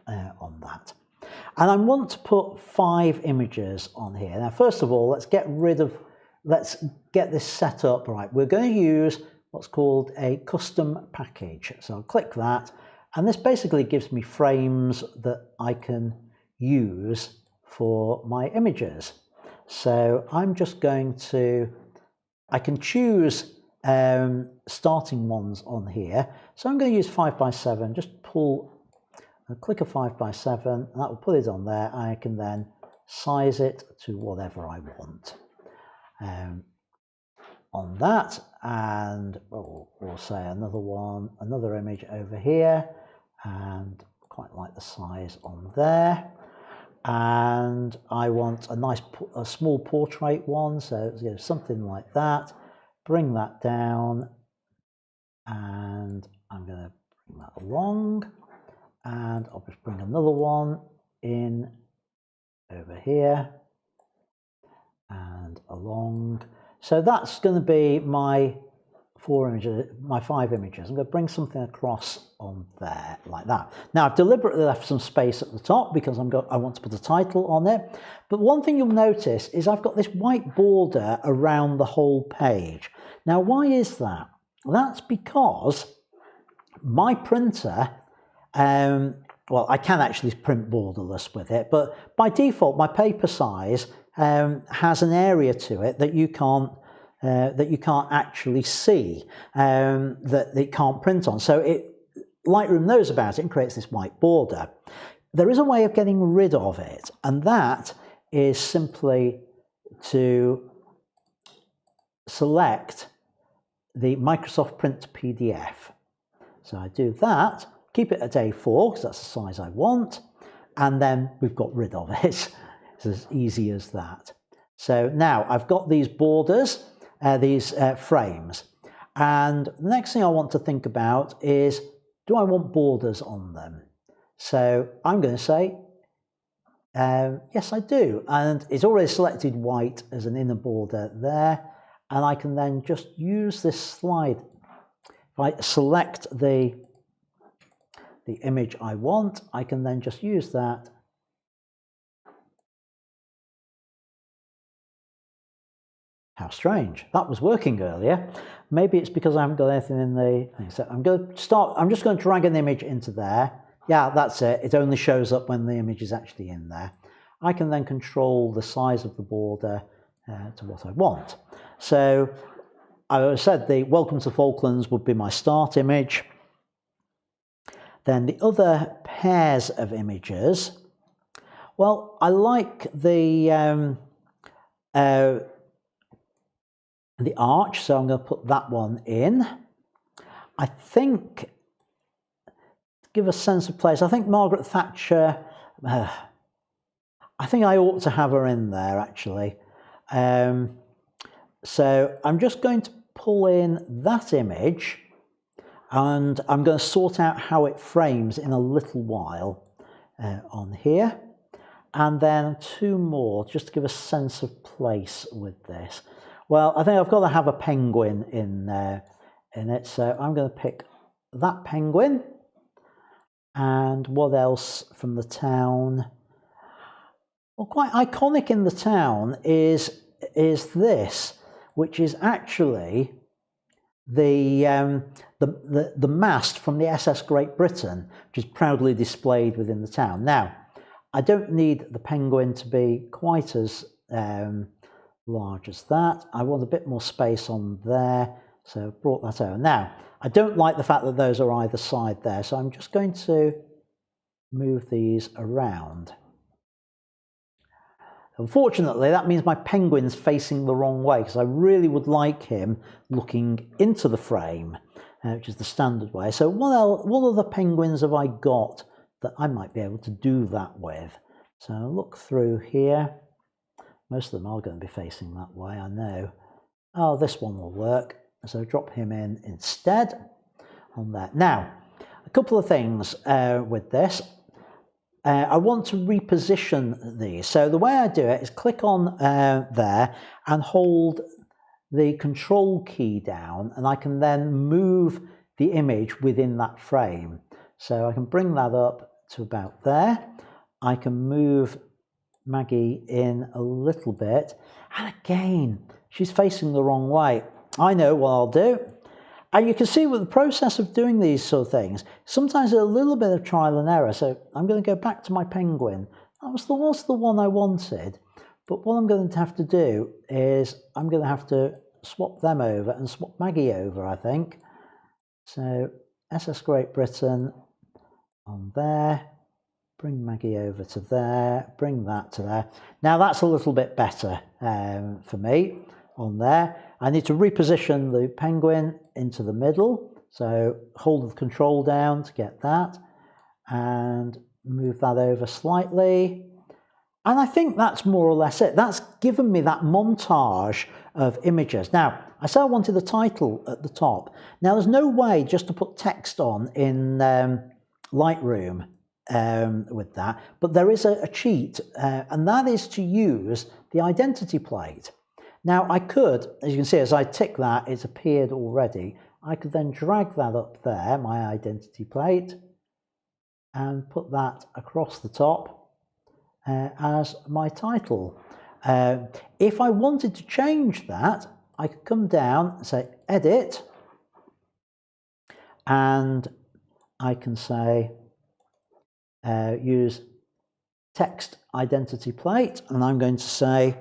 on that. And I want to put 5 images on here. Now, first of all, let's get this set up right. We're going to use what's called a custom package. So I'll click that, and this basically gives me frames that I can use for my images. So I'm just going to, I can choose starting ones on here. So I'm going to use 5 by 7, just pull I'll click a 5x7, and that will put it on there. I can then size it to whatever I want on that, and we'll say another image over here, and quite like the size on there. And I want a small portrait one, so something like that. Bring that down, and I'm going to bring that along, and I'll just bring another one in over here and along. So that's going to be my 5 images. I'm going to bring something across on there like that. Now I've deliberately left some space at the top because I want to put a title on it. But one thing you'll notice is I've got this white border around the whole page. Now why is that? That's because my printer, well, I can actually print borderless with it, but by default my paper size has an area to it that you can't actually see, that it can't print on. So Lightroom knows about it and creates this white border. There is a way of getting rid of it, and that is simply to select the Microsoft Print to PDF. So I do that, keep it at A4 because that's the size I want, and then we've got rid of it. It's as easy as that. So now I've got these borders, these frames, and the next thing I want to think about is, do I want borders on them? So I'm going to say yes I do, and it's already selected white as an inner border there, and I can then just use this slide. If I select the image I want, I can then just use that . How strange. That was working earlier. Maybe it's because I haven't got anything in the thing. So I'm just going to drag an image into there. Yeah, that's it. It only shows up when the image is actually in there. I can then control the size of the border to what I want. So I said the Welcome to Falklands would be my start image. Then the other pairs of images, well, I like the arch, so I'm going to put that one in. I think, to give a sense of place, I think Margaret Thatcher, I think I ought to have her in there actually. So I'm just going to pull in that image, and I'm going to sort out how it frames in a little while on here. And then two more, just to give a sense of place with this. Well, I think I've got to have a penguin in it, so I'm going to pick that penguin. And what else from the town? Well, quite iconic in the town is this, which is actually the mast from the SS Great Britain, which is proudly displayed within the town. Now, I don't need the penguin to be quite as large as that. I want a bit more space on there, so I've brought that over. Now, I don't like the fact that those are either side there, so I'm just going to move these around. Unfortunately, that means my penguin's facing the wrong way, because I really would like him looking into the frame, which is the standard way. So what other penguins have I got that I might be able to do that with? So I'll look through here. Most of them are going to be facing that way, I know. Oh, this one will work. So drop him in instead on there. Now, a couple of things with this. I want to reposition these. So the way I do it is click on there and hold the control key down, and I can then move the image within that frame. So I can bring that up to about there. I can move Maggie in a little bit, and again, she's facing the wrong way. I know what I'll do. And you can see with the process of doing these sort of things, sometimes a little bit of trial and error. So I'm going to go back to my penguin. That was the one I wanted. But what I'm going to have to do is I'm going to have to swap them over and swap Maggie over, I think. So SS Great Britain on there. bring Maggie over to there, bring that to there. Now that's a little bit better for me on there. I need to reposition the penguin into the middle. So hold the control down to get that and move that over slightly. And I think that's more or less it. That's given me that montage of images. Now, I said I wanted the title at the top. Now, there's no way just to put text on in Lightroom with that, but there is a cheat, and that is to use the identity plate. Now, I could, as you can see, as I tick that, it's appeared already. I could then drag that up there, my identity plate, and put that across the top as my title. If I wanted to change that, I could come down and say edit, and I can say use text identity plate, and I'm going to say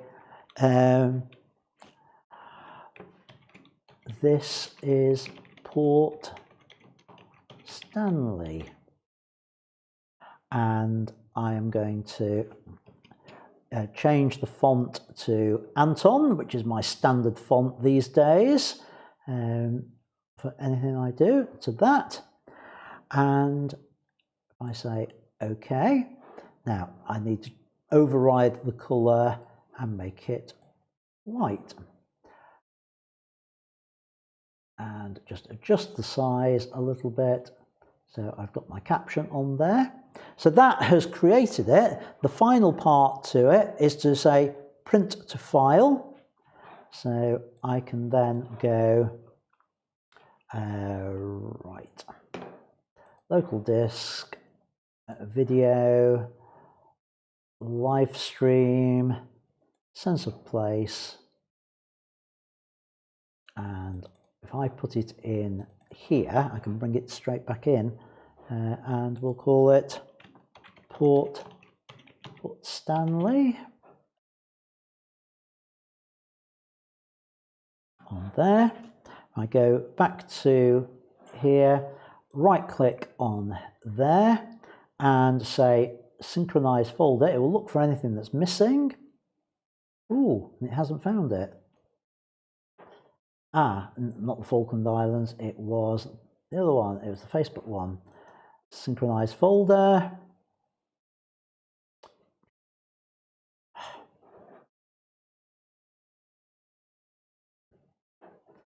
this is Port Stanley, and I am going to change the font to Anton, which is my standard font these days for anything I do, to that, and I say OK. Now I need to override the colour and make it white, and just adjust the size a little bit. So I've got my caption on there. So that has created it. The final part to it is to say print to file. So I can then go right, local disk, video, live stream, sense of place, and if I put it in here, I can bring it straight back in, and we'll call it Port Stanley on there. I go back to here, right click on there and say synchronize folder. It will look for anything that's missing. Ooh, it hasn't found it. Ah, not the Falkland Islands, it was the other one, it was the Facebook one. Synchronize folder.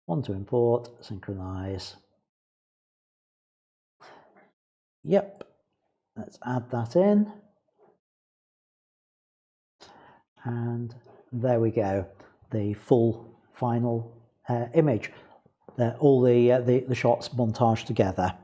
Want to import, synchronize. Yep, let's add that in. And there we go, the full final image, all the shots montaged together.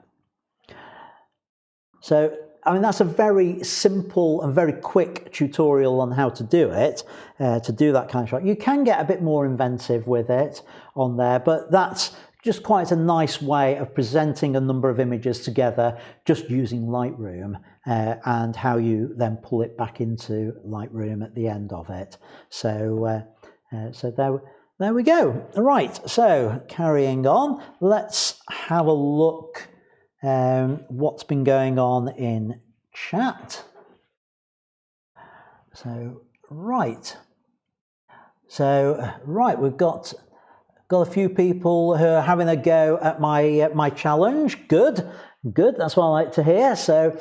So, I mean, that's a very simple and very quick tutorial on how to do it, to do that kind of shot. You can get a bit more inventive with it on there, but that's just quite a nice way of presenting a number of images together just using Lightroom, and how you then pull it back into Lightroom at the end of it. So, there we go. Right, so carrying on, let's have a look what's been going on in chat. So right, we've got a few people who are having a go at my challenge. Good, that's what I like to hear. So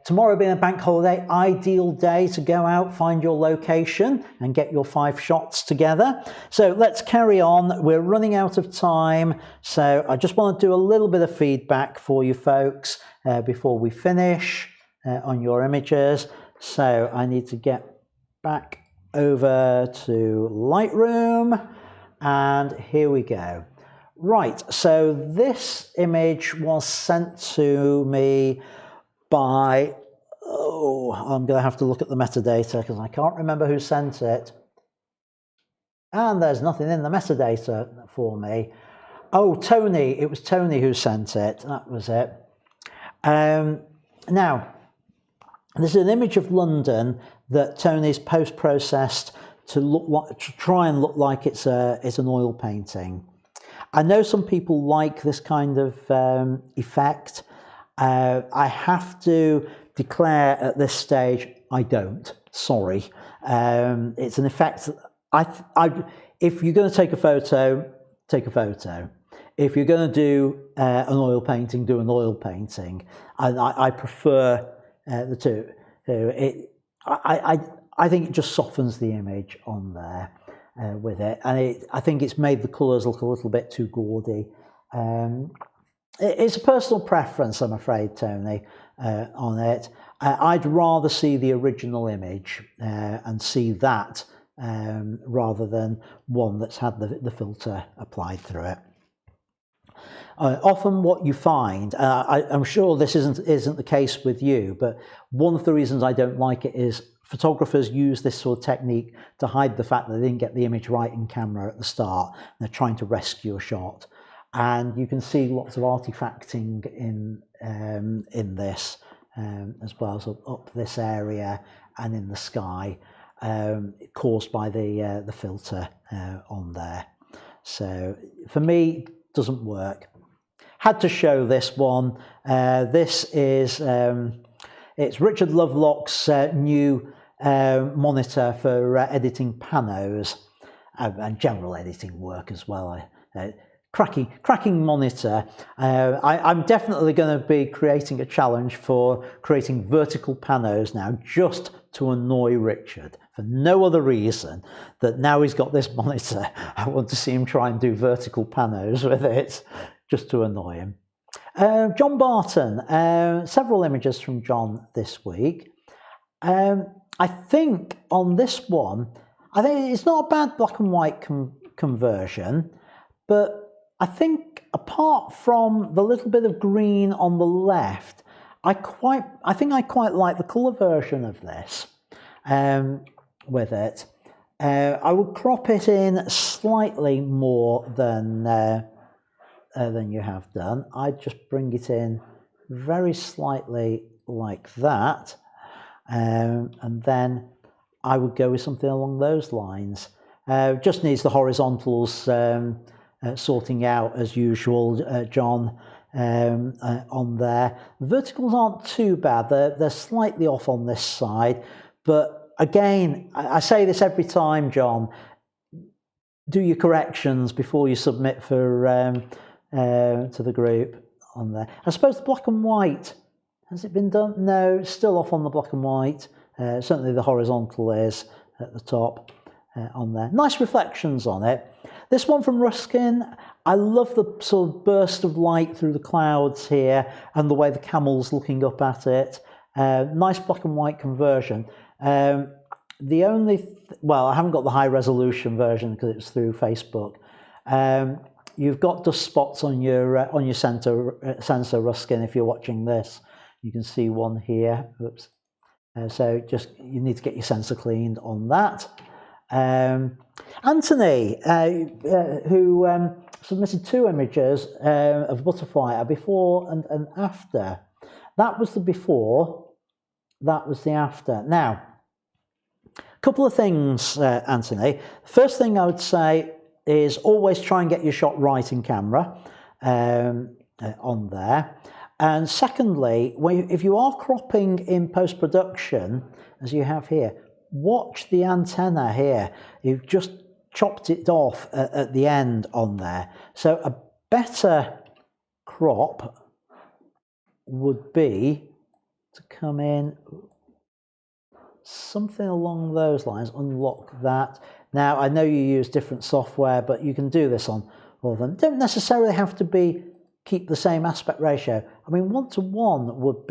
tomorrow being a bank holiday, ideal day to go out, find your location and get your 5 shots together. So let's carry on. We're running out of time. So I just want to do a little bit of feedback for you folks before we finish on your images. So I need to get back over to Lightroom, and here we go. Right, so this image was sent to me by, I'm going to have to look at the metadata because I can't remember who sent it. And there's nothing in the metadata for me. Oh, Tony, it was Tony who sent it. That was it. Now, this is an image of London that Tony's post-processed to try and look like it's an oil painting. I know some people like this kind of effect. I have to declare at this stage, I don't. Sorry. It's an effect. If you're going to take a photo, take a photo. If you're going to do an oil painting, do an oil painting. And I prefer the two. I think it just softens the image on there with it, and I think it's made the colours look a little bit too gaudy. It's a personal preference, I'm afraid, Tony, on it. I'd rather see the original image and see that rather than one that's had the filter applied through it. Often what you find, I'm sure this isn't the case with you, but one of the reasons I don't like it is photographers use this sort of technique to hide the fact that they didn't get the image right in camera at the start. And they're trying to rescue a shot. And you can see lots of artifacting in this as well, so up this area and in the sky, caused by the filter on there. So for me, it doesn't work. Had to show this one. This is it's Richard Lovelock's new monitor for editing panos and general editing work as well. Cracking monitor. I'm definitely going to be creating a challenge for creating vertical panos now, just to annoy Richard, for no other reason that now he's got this monitor, I want to see him try and do vertical panos with it, just to annoy him. John Barton, several images from John this week. I think on this one, I think it's not a bad black and white conversion, but I think apart from the little bit of green on the left, I think I quite like the colour version of this with it. I would crop it in slightly more than you have done. I'd just bring it in very slightly like that, and then I would go with something along those lines. Just needs the horizontals sorting out as usual, John, on there. The verticals aren't too bad. They're slightly off on this side, but again, I say this every time, John, do your corrections before you submit for to the group on there. I suppose the black and white, has it been done? No, it's still off on the black and white. Certainly the horizontal is at the top on there. Nice reflections on it. This one from Ruskin, I love the sort of burst of light through the clouds here and the way the camel's looking up at it. Nice black and white conversion. The only, well, I haven't got the high resolution version because it's through Facebook. You've got dust spots on your sensor, Ruskin, if you're watching this. You can see one here. Oops. So just you need to get your sensor cleaned on that. Anthony, who submitted two images of butterfly, a before and after. That was the before, that was the after. Now, a couple of things, Anthony. First thing I would say is always try and get your shot right in camera on there. And secondly, if you are cropping in post-production, as you have here, watch the antenna here. You've just chopped it off at the end on there. So a better crop would be to come in something along those lines, unlock that. Now, I know you use different software, but you can do this on all of them. Don't necessarily have to keep the same aspect ratio. I mean, 1:1 would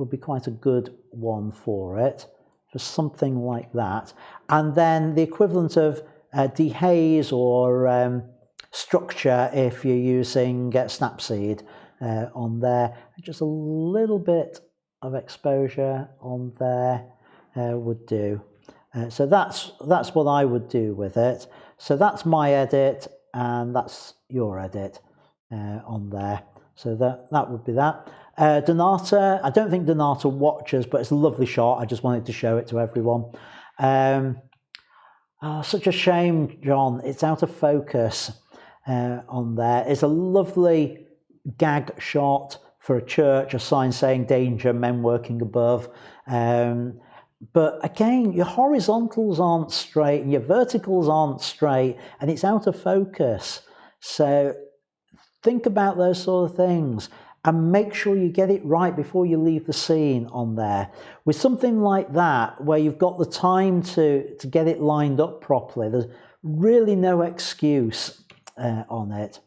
be quite a good one for it, just something like that. And then the equivalent of dehaze or structure if you're using Snapseed on there. Just a little bit of exposure on there would do. So that's what I would do with it. So that's my edit and that's your edit on there. So that would be that. Donata, I don't think Donata watches, but it's a lovely shot. I just wanted to show it to everyone. Such a shame, John. It's out of focus on there. It's a lovely gag shot, for a church, a sign saying danger, men working above. But again, your horizontals aren't straight and your verticals aren't straight, and it's out of focus. So think about those sort of things and make sure you get it right before you leave the scene on there. With something like that, where you've got the time to get it lined up properly, there's really no excuse on it.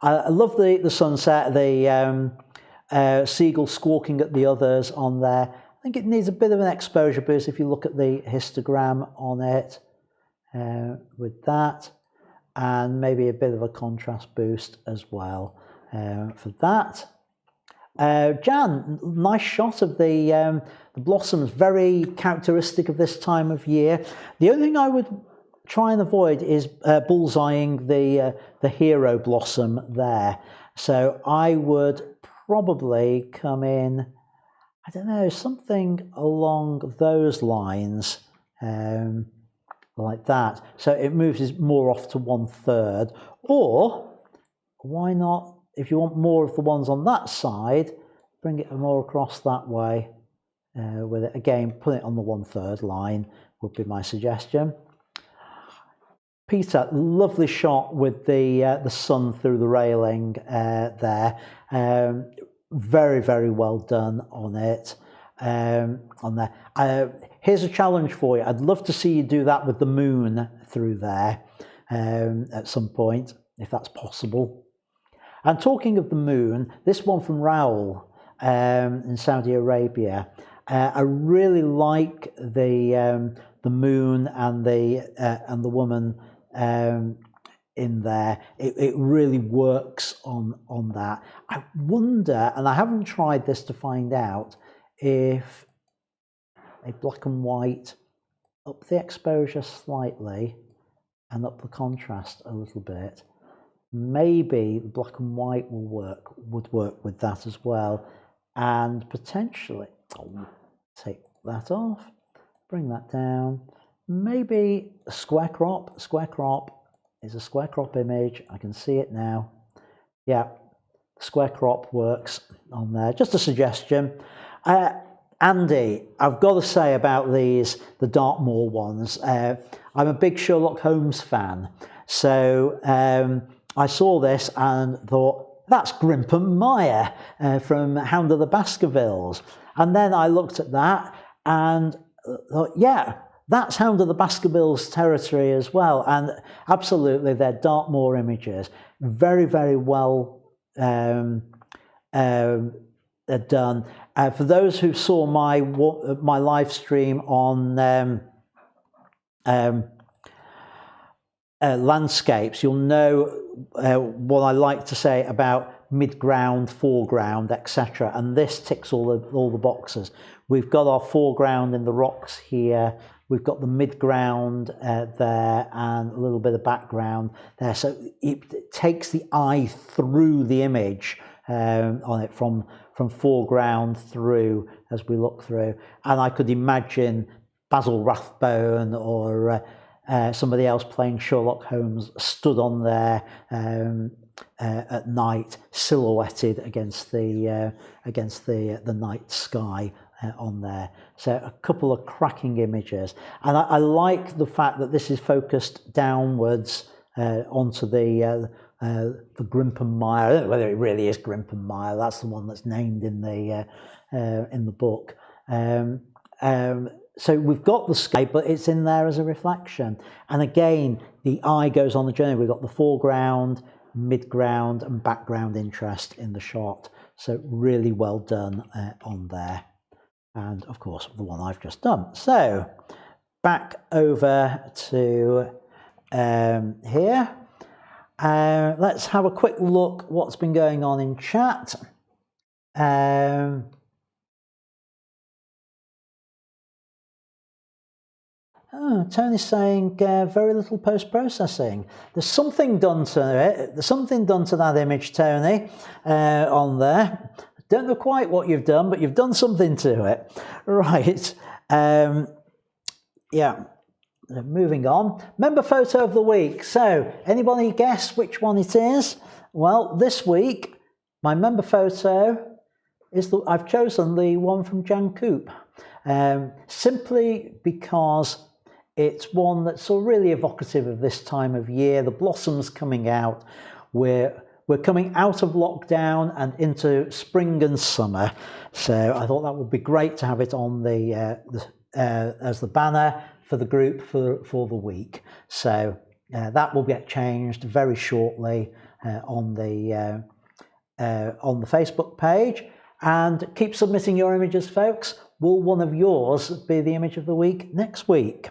I love the sunset, the seagull squawking at the others on there. I think it needs a bit of an exposure boost if you look at the histogram on it with that, and maybe a bit of a contrast boost as well for that. Jan, nice shot of the blossoms, very characteristic of this time of year. The only thing I would try and avoid is bullseyeing the hero blossom there. So I would probably come in, I don't know, something along those lines, like that. So it moves more off to 1/3, or why not, if you want more of the ones on that side, bring it more across that way with it. Again, put it on the 1/3 line would be my suggestion. Peter, lovely shot with the sun through the railing there. Very, very well done on it. On there. Here's a challenge for you. I'd love to see you do that with the moon through there at some point, if that's possible. And talking of the moon, this one from Raoul in Saudi Arabia. I really like the moon and the woman in there. It really works on that. I wonder, and I haven't tried this to find out, if a black and white, up the exposure slightly and up the contrast a little bit, maybe the black and white would work with that as well. And potentially, I'll take that off, bring that down, maybe a square crop. Square crop is a square crop image. I can see it now. Yeah, square crop works on there. Just a suggestion. Andy, I've got to say about these, the Dartmoor ones, I'm a big Sherlock Holmes fan. So I saw this and thought, that's Grimpen Mire from Hound of the Baskervilles. And then I looked at that and thought, yeah, that's Hound of the Baskervilles territory as well. And absolutely, they're Dartmoor images. Very, very well done. For those who saw my live stream on landscapes, you'll know what I like to say about mid-ground, foreground, etc. And this ticks all the boxes. We've got our foreground in the rocks here. We've got the mid-ground there and a little bit of background there. So it takes the eye through the image on it from foreground through as we look through. And I could imagine Basil Rathbone or somebody else playing Sherlock Holmes stood on there at night, silhouetted against the night sky on there. So a couple of cracking images, and I like the fact that this is focused downwards onto the Grimpen Mire. I don't know whether it really is Grimpen Mire. That's the one that's named in the book. So we've got the sky, but it's in there as a reflection. And again, the eye goes on the journey. We've got the foreground, mid-ground, and background interest in the shot. So really well done on there. And of course, the one I've just done. So back over to here. Let's have a quick look what's been going on in chat. Tony's saying very little post-processing. There's something done to it. There's something done to that image, Tony, on there. Don't know quite what you've done, but you've done something to it. Right. Yeah. Moving on. Member photo of the week. So, anybody guess which one it is? Well, this week my member photo is I've chosen the one from Jan Coop, simply because it's one that's sort of really evocative of this time of year. The blossoms coming out. We're coming out of lockdown and into spring and summer, so I thought that would be great to have it on the as the banner for the group for the week. So that will get changed very shortly on the Facebook page. And keep submitting your images, folks. Will one of yours be the image of the week next week?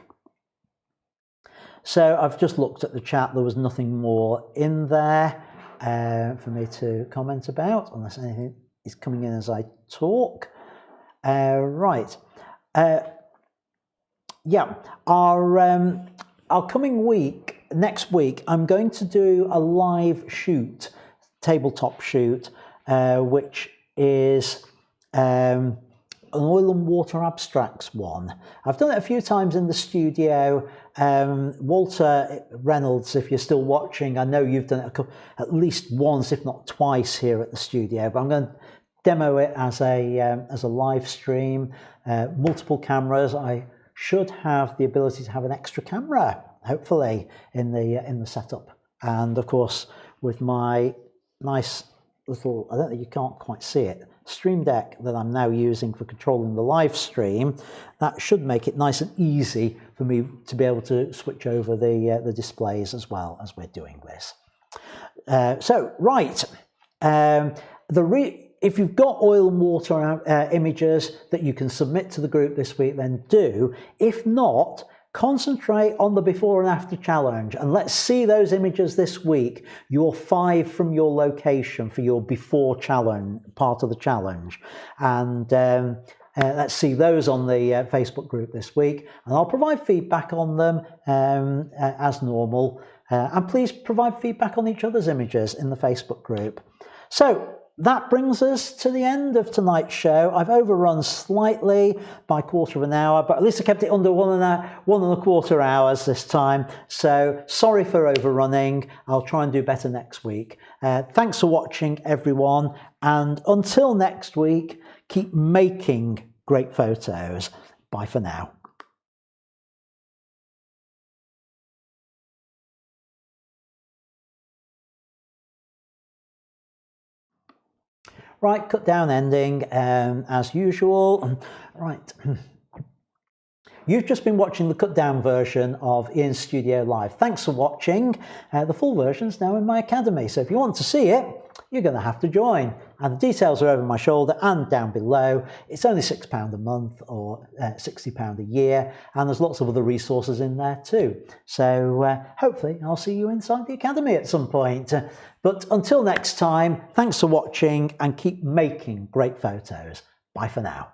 So I've just looked at the chat. There was nothing more in there for me to comment about, unless anything is coming in as I talk. Right. Yeah, our coming week, next week, I'm going to do a live shoot, tabletop shoot, which is an oil and water abstracts one. I've done it a few times in the studio. Walter Reynolds, if you're still watching, I know you've done it at least once, if not twice, here at the studio, but I'm going to demo it as a live stream, multiple cameras. I should have the ability to have an extra camera, hopefully, in the setup, and of course with my nice little, I don't think you can't quite see it, Stream Deck that I'm now using for controlling the live stream. That should make it nice and easy for me to be able to switch over the displays as well as we're doing this. So right, if you've got oil and water images that you can submit to the group this week, then do. If not, concentrate on the before and after challenge, and let's see those images this week, your 5 from your location for your before challenge, part of the challenge. And let's see those on the Facebook group this week, and I'll provide feedback on them as normal. And please provide feedback on each other's images in the Facebook group. So that brings us to the end of tonight's show. I've overrun slightly by 1/4 of an hour, but at least I kept it under 1.25 hours this time. So sorry for overrunning. I'll try and do better next week. Thanks for watching, everyone. And until next week, keep making great photos. Bye for now. Right, cut down ending as usual. Right. You've just been watching the cut down version of Ian's Studio Live. Thanks for watching. The full version is now in my academy, so if you want to see it, you're going to have to join. And the details are over my shoulder and down below. It's only £6 a month or £60 a year, and there's lots of other resources in there too. So hopefully I'll see you inside the academy at some point. But until next time, thanks for watching and keep making great photos. Bye for now.